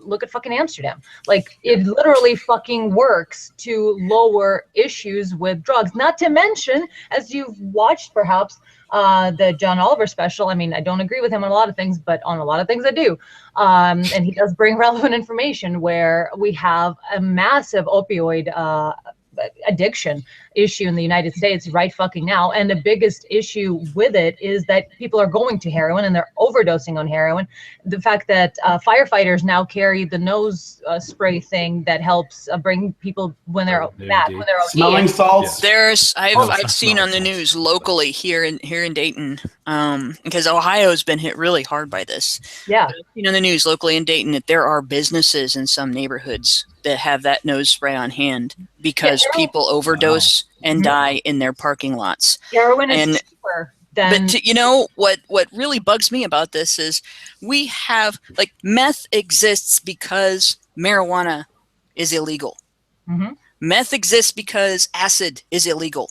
look at fucking Amsterdam. It literally fucking works to lower issues with drugs. Not to mention, as you've watched perhaps, the John Oliver special. I mean, I don't agree with him on a lot of things, but on a lot of things I do. And he does bring relevant information where we have a massive opioid addiction issue in the United States right fucking now. And the biggest issue with it is that people are going to heroin and they're overdosing on heroin. The fact that firefighters now carry the nose spray thing that helps bring people when they're back, when they're smelling salts. There's I've seen on the news locally here in Dayton, because Ohio's been hit really hard by this. Yeah. I've seen on the news locally in Dayton that there are businesses in some neighborhoods that have that nose spray on hand because people overdose and die in their parking lots. Heroin is cheaper than. But you know what really bugs me about this is we have like meth exists because marijuana is illegal. Mm-hmm. Meth exists because acid is illegal.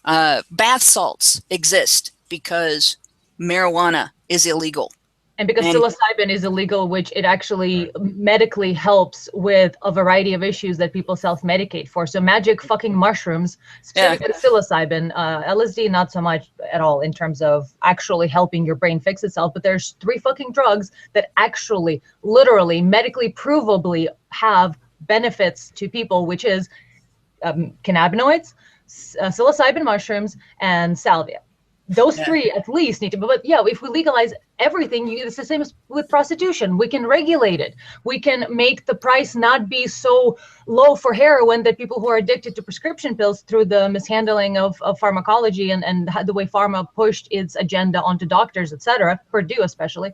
Bath salts exist because marijuana is illegal. And because psilocybin is illegal, which it actually medically helps with a variety of issues that people self-medicate for. So magic fucking mushrooms, specifically psilocybin, LSD, not so much at all in terms of actually helping your brain fix itself. But there's 3 fucking drugs that actually, literally, medically provably have benefits to people, which is cannabinoids, psilocybin mushrooms, and salvia. Those 3 at least need to, but yeah, if we legalize everything, it's the same as with prostitution. We can regulate it. We can make the price not be so low for heroin that people who are addicted to prescription pills through the mishandling of pharmacology and the way pharma pushed its agenda onto doctors, etc., Purdue especially.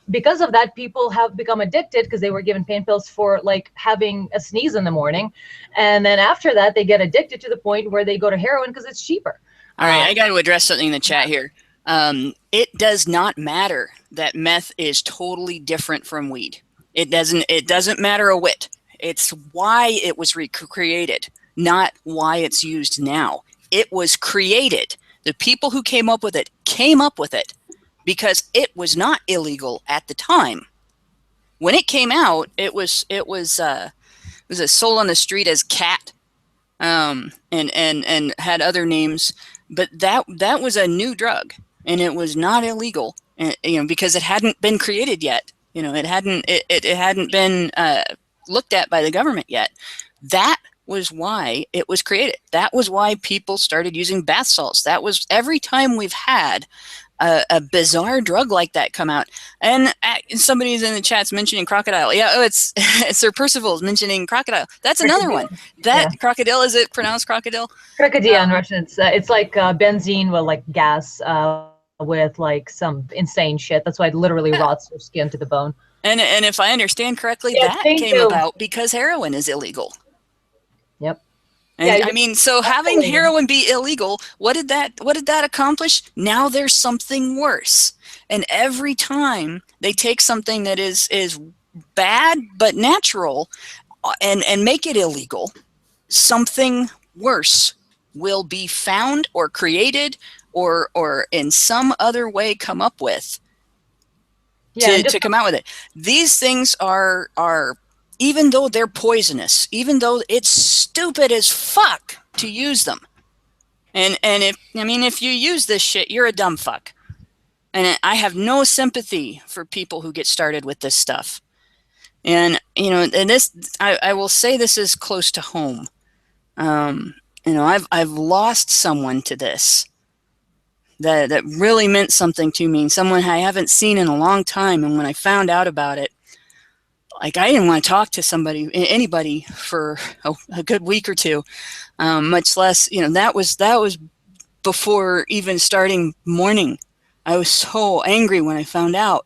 Because of that, people have become addicted because they were given pain pills for like having a sneeze in the morning. And then after that, they get addicted to the point where they go to heroin because it's cheaper. All right, I got to address something in the chat here. It does not matter that meth is totally different from weed. It doesn't matter a whit. It's why it was created, not why it's used now. It was created. The people who came up with it because it was not illegal at the time. When it came out, it was sold on the street as cat, and had other names. But that was a new drug, and it was not illegal, because it hadn't been created yet. It hadn't been looked at by the government yet. That was why it was created. That was why people started using bath salts. That was every time we've had a bizarre drug like that come out. And somebody's in the chat's mentioning crocodile. Yeah, it's Sir Percival's mentioning crocodile. That's another one. Crocodile, is it pronounced crocodile? Crocodile in Russian. It's like benzene, well, like gas with like some insane shit. That's why it literally rots your skin to the bone. And if I understand correctly, that came about because heroin is illegal. Yep. And I mean, so having heroin be illegal, what did that accomplish? Now there's something worse. And every time they take something that is bad but natural and make it illegal, something worse will be found or created or in some other way come up with to come out with it. These things are even though they're poisonous, even though it's stupid as fuck to use them. And if you use this shit, you're a dumb fuck. And I have no sympathy for people who get started with this stuff. And this, I will say this is close to home. I've lost someone to this that really meant something to me, someone I haven't seen in a long time. And when I found out about it, like, I didn't want to talk to anybody for a good week or two, much less, that was before even starting mourning. I was so angry when I found out.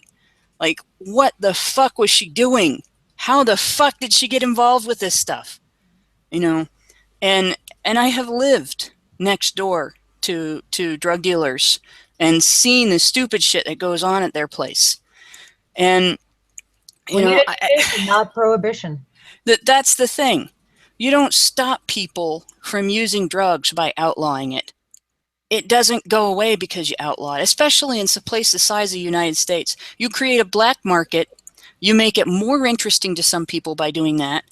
Like, what the fuck was she doing? How the fuck did she get involved with this stuff? And I have lived next door to drug dealers and seen the stupid shit that goes on at their place. And not prohibition. That's the thing. You don't stop people from using drugs by outlawing it. It doesn't go away because you outlaw it, especially in a place the size of the United States. You create a black market. You make it more interesting to some people by doing that.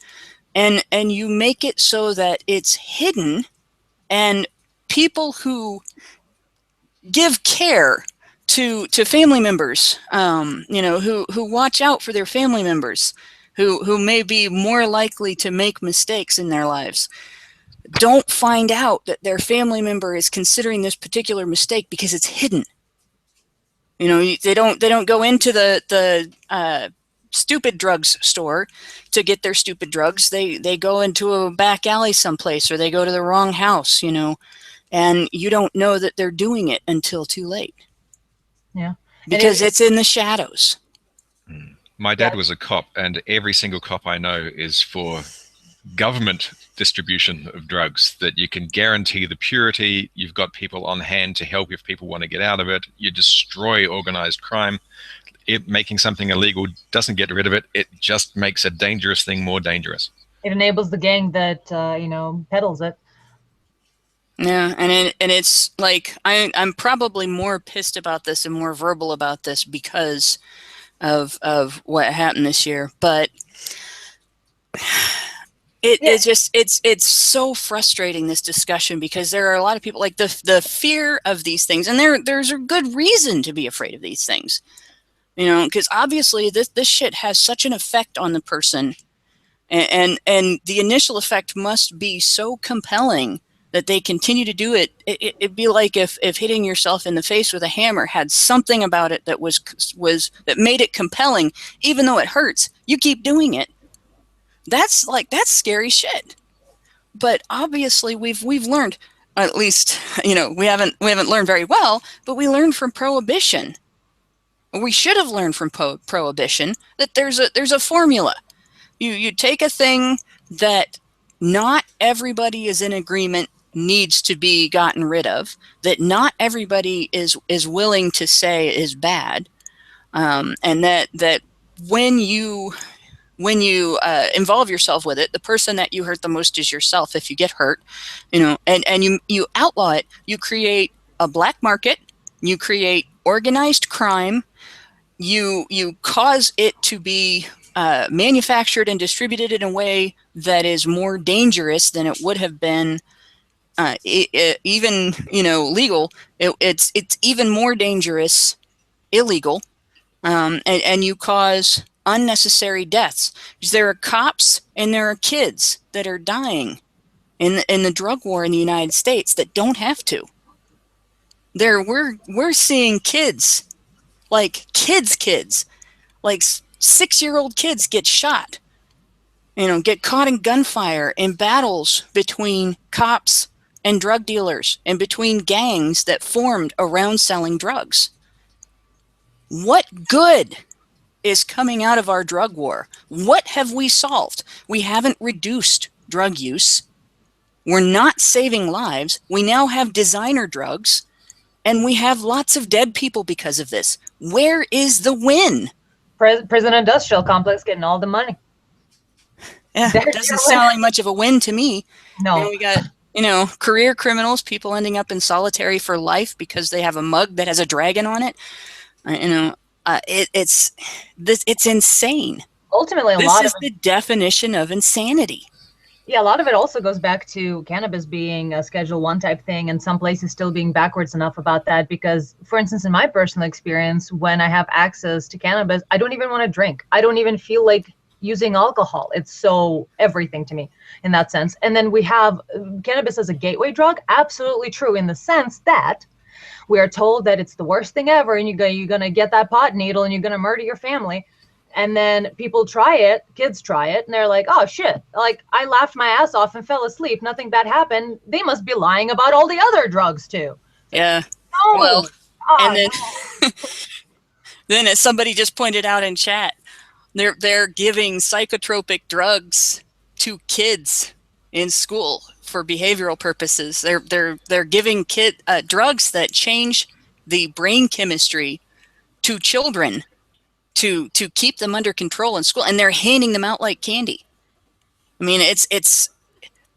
And you make it so that it's hidden, and people who give care to family members, who watch out for their family members, who may be more likely to make mistakes in their lives. don't find out that their family member is considering this particular mistake because it's hidden. You know, they don't go into the stupid drugs store to get their stupid drugs. They go into a back alley someplace, or they go to the wrong house, you know, and you don't know that they're doing it until too late. Yeah. Because it's in the shadows. My dad was a cop, and every single cop I know is for government distribution of drugs, that you can guarantee the purity. You've got people on hand to help if people want to get out of it. You destroy organized crime. Making something illegal doesn't get rid of it. It just makes a dangerous thing more dangerous. It enables the gang that peddles it. Yeah, and it's like I'm probably more pissed about this and more verbal about this because of what happened this year, but it's so frustrating, this discussion, because there are a lot of people, like the fear of these things, and there's a good reason to be afraid of these things, you know, because obviously this shit has such an effect on the person, and the initial effect must be so compelling that they continue to do it. It'd be like if hitting yourself in the face with a hammer had something about it that was that made it compelling, even though it hurts. You keep doing it. That's scary shit. But obviously we've learned, at least, you know, we haven't learned very well, but we learned from Prohibition. We should have learned from Prohibition that there's a formula. You take a thing that not everybody is in agreement needs to be gotten rid of, that not everybody is willing to say is bad, and that when you involve yourself with it, the person that you hurt the most is yourself if you get hurt, you know, and you outlaw it, you create a black market, you create organized crime, you cause it to be manufactured and distributed in a way that is more dangerous than it would have been even, you know, legal. It's even more dangerous illegal, and you cause unnecessary deaths, because there are cops and there are kids that are dying in the drug war in the United States that don't have to. We're seeing kids, like kids, like 6-year-old kids get shot, you know, get caught in gunfire, in battles between cops and drug dealers, and between gangs that formed around selling drugs. What good is coming out of our drug war? What have we solved? We haven't reduced drug use. We're not saving lives. We now have designer drugs, and we have lots of dead people because of this. Where is the win? Prison industrial complex getting all the money. Yeah, it doesn't sound like much of a win to me. No. You know, we got, you know, career criminals, people ending up in solitary for life because they have a mug that has a dragon on it. You know, it's insane. Ultimately, this is the definition of insanity. Yeah, a lot of it also goes back to cannabis being a Schedule I type thing, and some places still being backwards enough about that. Because, for instance, in my personal experience, when I have access to cannabis, I don't even want to drink. I don't even feel like using alcohol. It's so everything to me in that sense. And then we have cannabis as a gateway drug. Absolutely true, in the sense that we are told that it's the worst thing ever, and you're going to get that pot needle and you're going to murder your family. And then people try it, kids try it, and they're like, oh shit, like I laughed my ass off and fell asleep, nothing bad happened. They must be lying about all the other drugs too. Yeah. No. Well, and then then as somebody just pointed out in chat, they're giving psychotropic drugs to kids in school for behavioral purposes. They're giving drugs that change the brain chemistry to children to keep them under control in school, and they're handing them out like candy. I mean,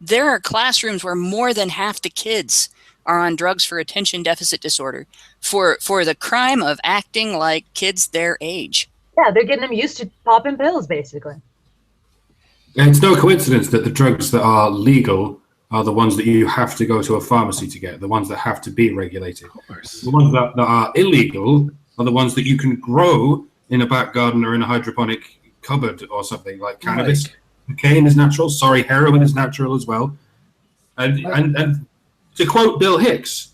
there are classrooms where more than half the kids are on drugs for attention deficit disorder for the crime of acting like kids their age. Yeah, they're getting them used to popping pills, basically. And it's no coincidence that the drugs that are legal are the ones that you have to go to a pharmacy to get, the ones that have to be regulated. Of course. The ones that are illegal are the ones that you can grow in a back garden or in a hydroponic cupboard or something, like cannabis. Cocaine is natural. Sorry, heroin is natural as well. And to quote Bill Hicks,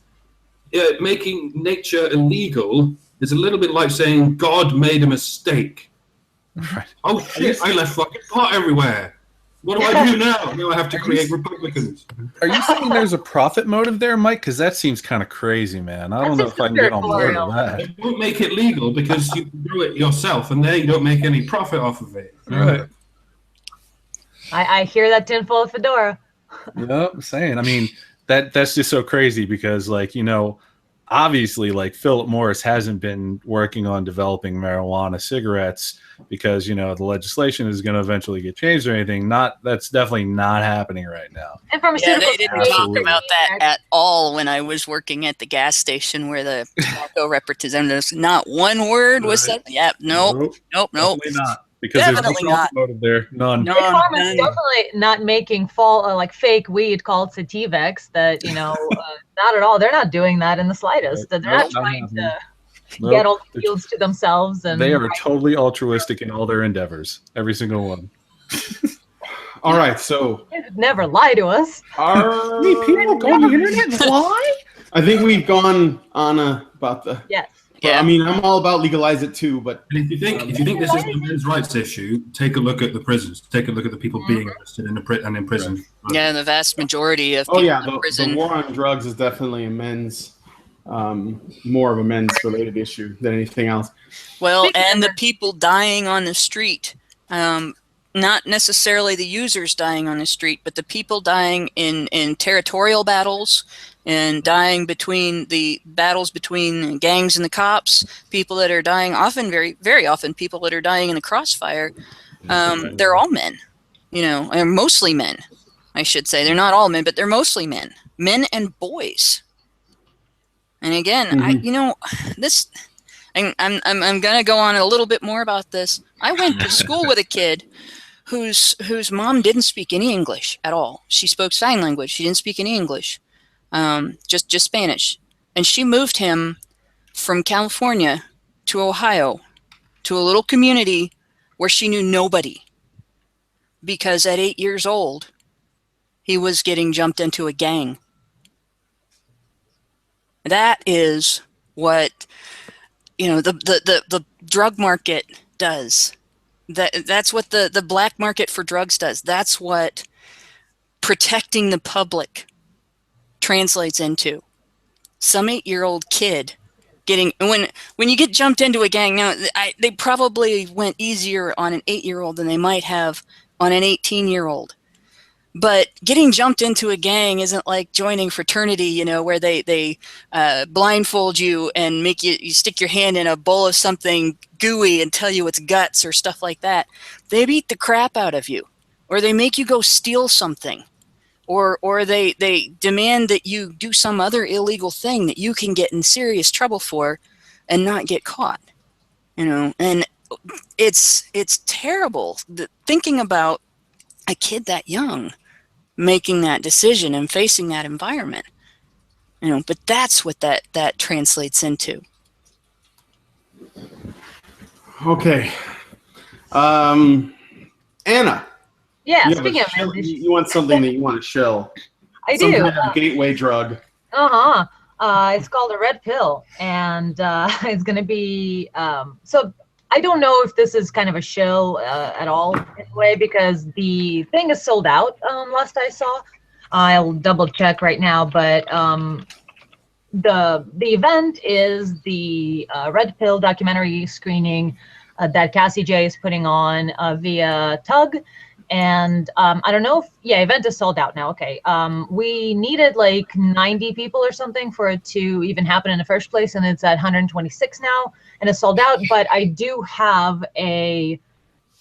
making nature illegal is a little bit like saying God made a mistake. Right. Oh shit! I left fucking pot everywhere. What do I do now? Now I have to create Republicans. Are you saying there's a profit motive there, Mike? Because that seems kind of crazy, man. I don't know if I can get on board with that. They won't make it legal because you can do it yourself, and they don't make any profit off of it. Right. I hear that tinfoil fedora. Yeah, I'm saying. I mean, that's just so crazy because, like, you know, obviously, like, Philip Morris hasn't been working on developing marijuana cigarettes because, you know, the legislation is going to eventually get changed or anything. That's definitely not happening right now. And pharmaceuticals, they didn't talk about that at all when I was working at the gas station where the tobacco representatives, not one word was said. Yeah, nope. Definitely not. Because Definitely there's no profit motive there. None. Big Pharma's definitely not making fake weed called Sativex that, you know, not at all. They're not doing that in the slightest. They're not trying to get all the fields to themselves. And they are totally altruistic in all their endeavors. Every single one. All right, so never lie to us. People go on the internet and lie? I think we've gone on about the Yeah, I mean, I'm all about legalize it too, but and if you think this is a men's rights issue, take a look at the prisons. Take a look at the people being arrested and in prison. Yeah, the vast majority of people in prison. The war on drugs is definitely a more of a men's related issue than anything else. Well, and the people dying on the street, not necessarily the users dying on the street, but the people dying in territorial battles and dying between the battles between gangs and the cops, people that are dying often, very, very often, people that are dying in the crossfire, they're all men, you know, or mostly men, I should say. They're not all men, but they're mostly men and boys. And again, I'm going to go on a little bit more about this. I went to school with a kid whose mom didn't speak any English at all. She spoke sign language. She didn't speak any English. Just Spanish. And she moved him from California to Ohio to a little community where she knew nobody. Because at 8 years old, he was getting jumped into a gang. That is what, you know, the drug market does. That's what the black market for drugs does. That's what protecting the public translates into. Some 8-year-old kid getting when you get jumped into a gang. Now they probably went easier on an 8-year-old than they might have on an 18-year-old. But getting jumped into a gang isn't like joining fraternity, you know, where they blindfold you and make you stick your hand in a bowl of something gooey and tell you it's guts or stuff like that. They beat the crap out of you, or they make you go steal something. Or they demand that you do some other illegal thing that you can get in serious trouble for and not get caught. You know, and it's terrible thinking about a kid that young making that decision and facing that environment. You know, but that's what that translates into. Okay. Anna. Yeah, speaking of men, you want something that you want to shill. I Some do. Kind of gateway drug. It's called a red pill, and it's going to be so I don't know if this is kind of a shill at all in a way, because the thing is sold out last I saw. I'll double check right now, but the event is the red pill documentary screening that Cassie J is putting on via Tug. And I don't know if, event is sold out now. Okay. We needed like 90 people or something for it to even happen in the first place. And it's at 126 now and it's sold out. But I do have an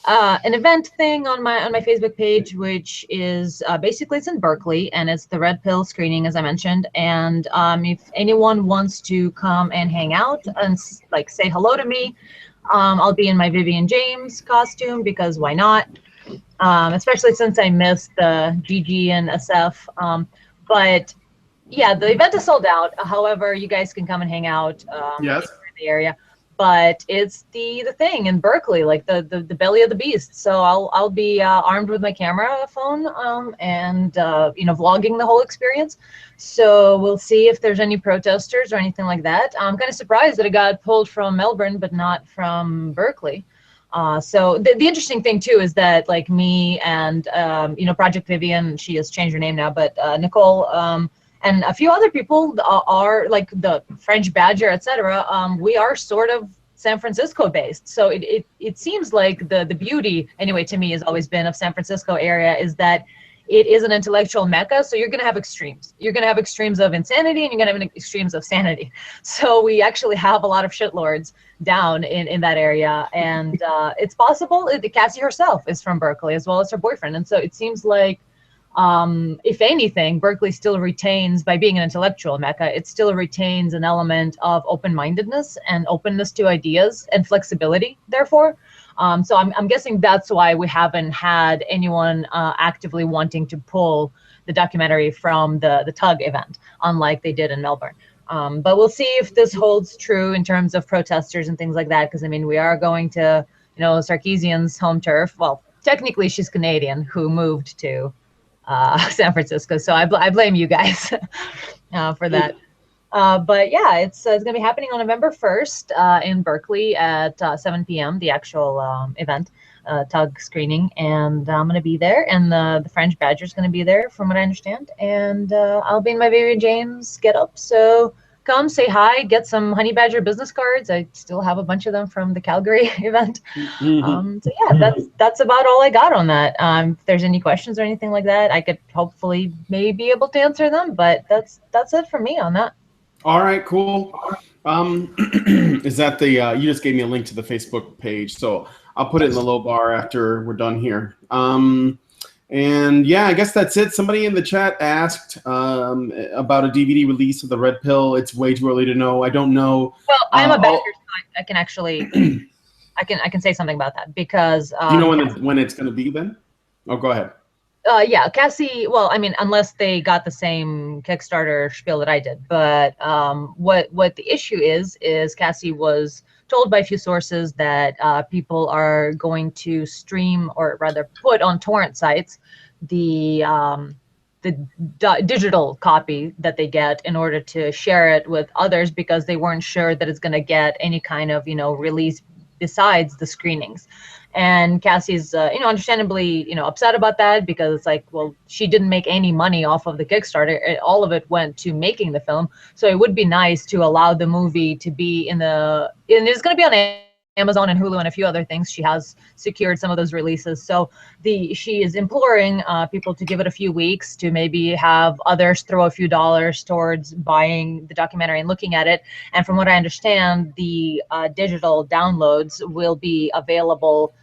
event thing on my Facebook page, which is basically it's in Berkeley and it's the red pill screening, as I mentioned. And if anyone wants to come and hang out and like say hello to me, I'll be in my Vivian James costume because why not? Especially since I missed the GG and SF. But yeah, the event is sold out. However, you guys can come and hang out yes. in the area. but it's the thing in Berkeley, like the belly of the beast. So I'll be armed with my camera phone and vlogging the whole experience. So we'll see if there's any protesters or anything like that. I'm kind of surprised that it got pulled from Melbourne but not from Berkeley. So the interesting thing too is that like me and Project Vivian, she has changed her name now, but Nicole and a few other people are like the French Badger, etc. We are sort of San Francisco based, so it seems like the beauty, anyway, to me has always been of San Francisco area is that it is an intellectual mecca. So you're going to have extremes. You're going to have extremes of insanity and you're going to have extremes of sanity. So we actually have a lot of shitlords down in that area. And it's possible Cassie herself is from Berkeley as well as her boyfriend. And so it seems like, if anything, Berkeley still retains, by being an intellectual mecca, it still retains an element of open-mindedness and openness to ideas and flexibility, therefore. So I'm guessing that's why we haven't had anyone actively wanting to pull the documentary from the TUG event, unlike they did in Melbourne. But we'll see if this holds true in terms of protesters and things like that, because, I mean, we are going to, Sarkeesian's home turf. Well, technically she's Canadian who moved to San Francisco, so I blame you guys for that. But yeah, it's going to be happening on November 1st in Berkeley at 7 p.m., the actual event, TUG screening, and I'm going to be there, and the French Badger is going to be there, from what I understand, and I'll be in my Vivian James get-up, so come say hi, get some Honey Badger business cards. I still have a bunch of them from the Calgary event. So yeah, that's about all I got on that. If there's any questions or anything like that, I could hopefully maybe be able to answer them, but that's it for me on that. All right, cool. Is that the you just gave me a link to the Facebook page, so I'll put it in the low bar after we're done here. And yeah, I guess that's it. Somebody in the chat asked about a DVD release of the Red Pill. It's way too early to know. I don't know. Well, I'm a backer, so I can actually I can say something about that, because do you know when it's going to be then? Oh, go ahead. Yeah, Cassie, well, I mean, unless they got the same Kickstarter spiel that I did, but what the issue is Cassie was told by a few sources that people are going to stream, or rather put on torrent sites, the digital copy that they get in order to share it with others, because they weren't sure that it's going to get any kind of release besides the screenings. And Cassie's understandably upset about that, because it's like, well, she didn't make any money off of the Kickstarter. All of it went to making the film. So it would be nice to allow the movie to be and it's going to be on Amazon and Hulu and a few other things. She has secured some of those releases. So she is imploring people to give it a few weeks, to maybe have others throw a few dollars towards buying the documentary and looking at it. And from what I understand, the digital downloads will be available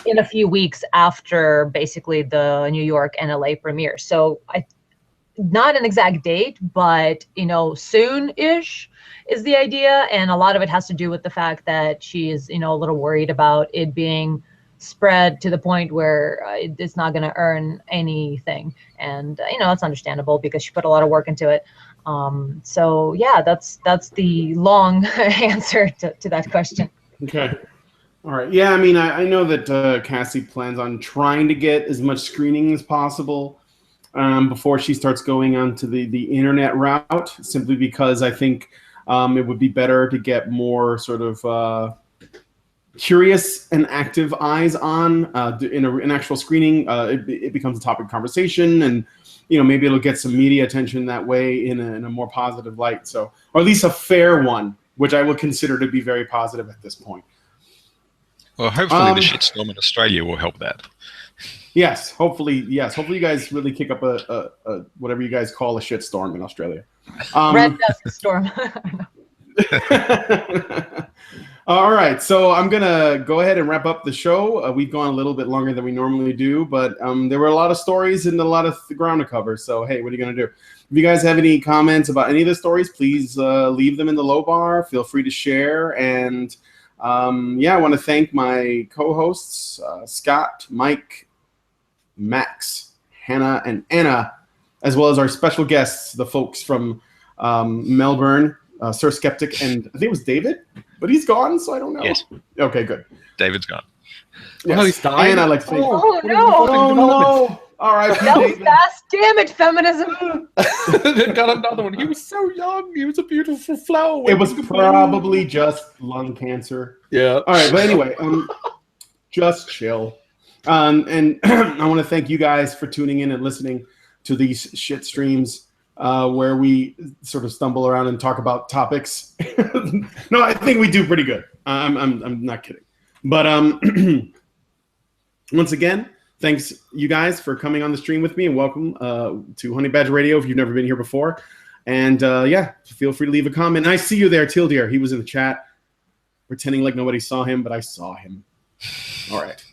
in a few weeks after basically the New York and LA premiere. So not an exact date, but soon-ish is the idea. And a lot of it has to do with the fact that she is a little worried about it being spread to the point where it's not going to earn anything. And it's understandable, because she put a lot of work into it. So yeah, that's the long answer to that question. Okay. All right. Yeah, I mean, I know that Cassie plans on trying to get as much screening as possible before she starts going onto the internet route, simply because I think it would be better to get more sort of curious and active eyes on in an actual screening. It becomes a topic of conversation, and maybe it'll get some media attention that way in a more positive light. So, or at least a fair one, which I would consider to be very positive at this point. Well, hopefully the shitstorm in Australia will help that. Yes, hopefully you guys really kick up a whatever you guys call a shitstorm in Australia. Red dust storm. All right, so I'm gonna go ahead and wrap up the show. We've gone a little bit longer than we normally do, but there were a lot of stories and a lot of ground to cover. So hey, what are you gonna do? If you guys have any comments about any of the stories, please leave them in the low bar. Feel free to share. And yeah, I want to thank my co-hosts, Scott, Mike, Max, Hannah, and Anna, as well as our special guests, the folks from Melbourne, Sir Skeptic, and I think it was David, but he's gone, so I don't know. Yes. Okay, good. David's gone. Yes. Oh, he's died? And I'd like to thank. Oh no! Oh no! All right, That was David. fast. Damn it, feminism. Then got another one. He was so young. He was a beautiful flower. It was probably just lung cancer. Yeah. All right, but anyway, just chill. And I want to thank you guys for tuning in and listening to these shit streams where we sort of stumble around and talk about topics. No, I think we do pretty good. I'm not kidding. But once again, thanks you guys for coming on the stream with me, and welcome to Honey Badger Radio if you've never been here before. And yeah, feel free to leave a comment. And I see you there, Teal Deer. He was in the chat pretending like nobody saw him, but I saw him. All right.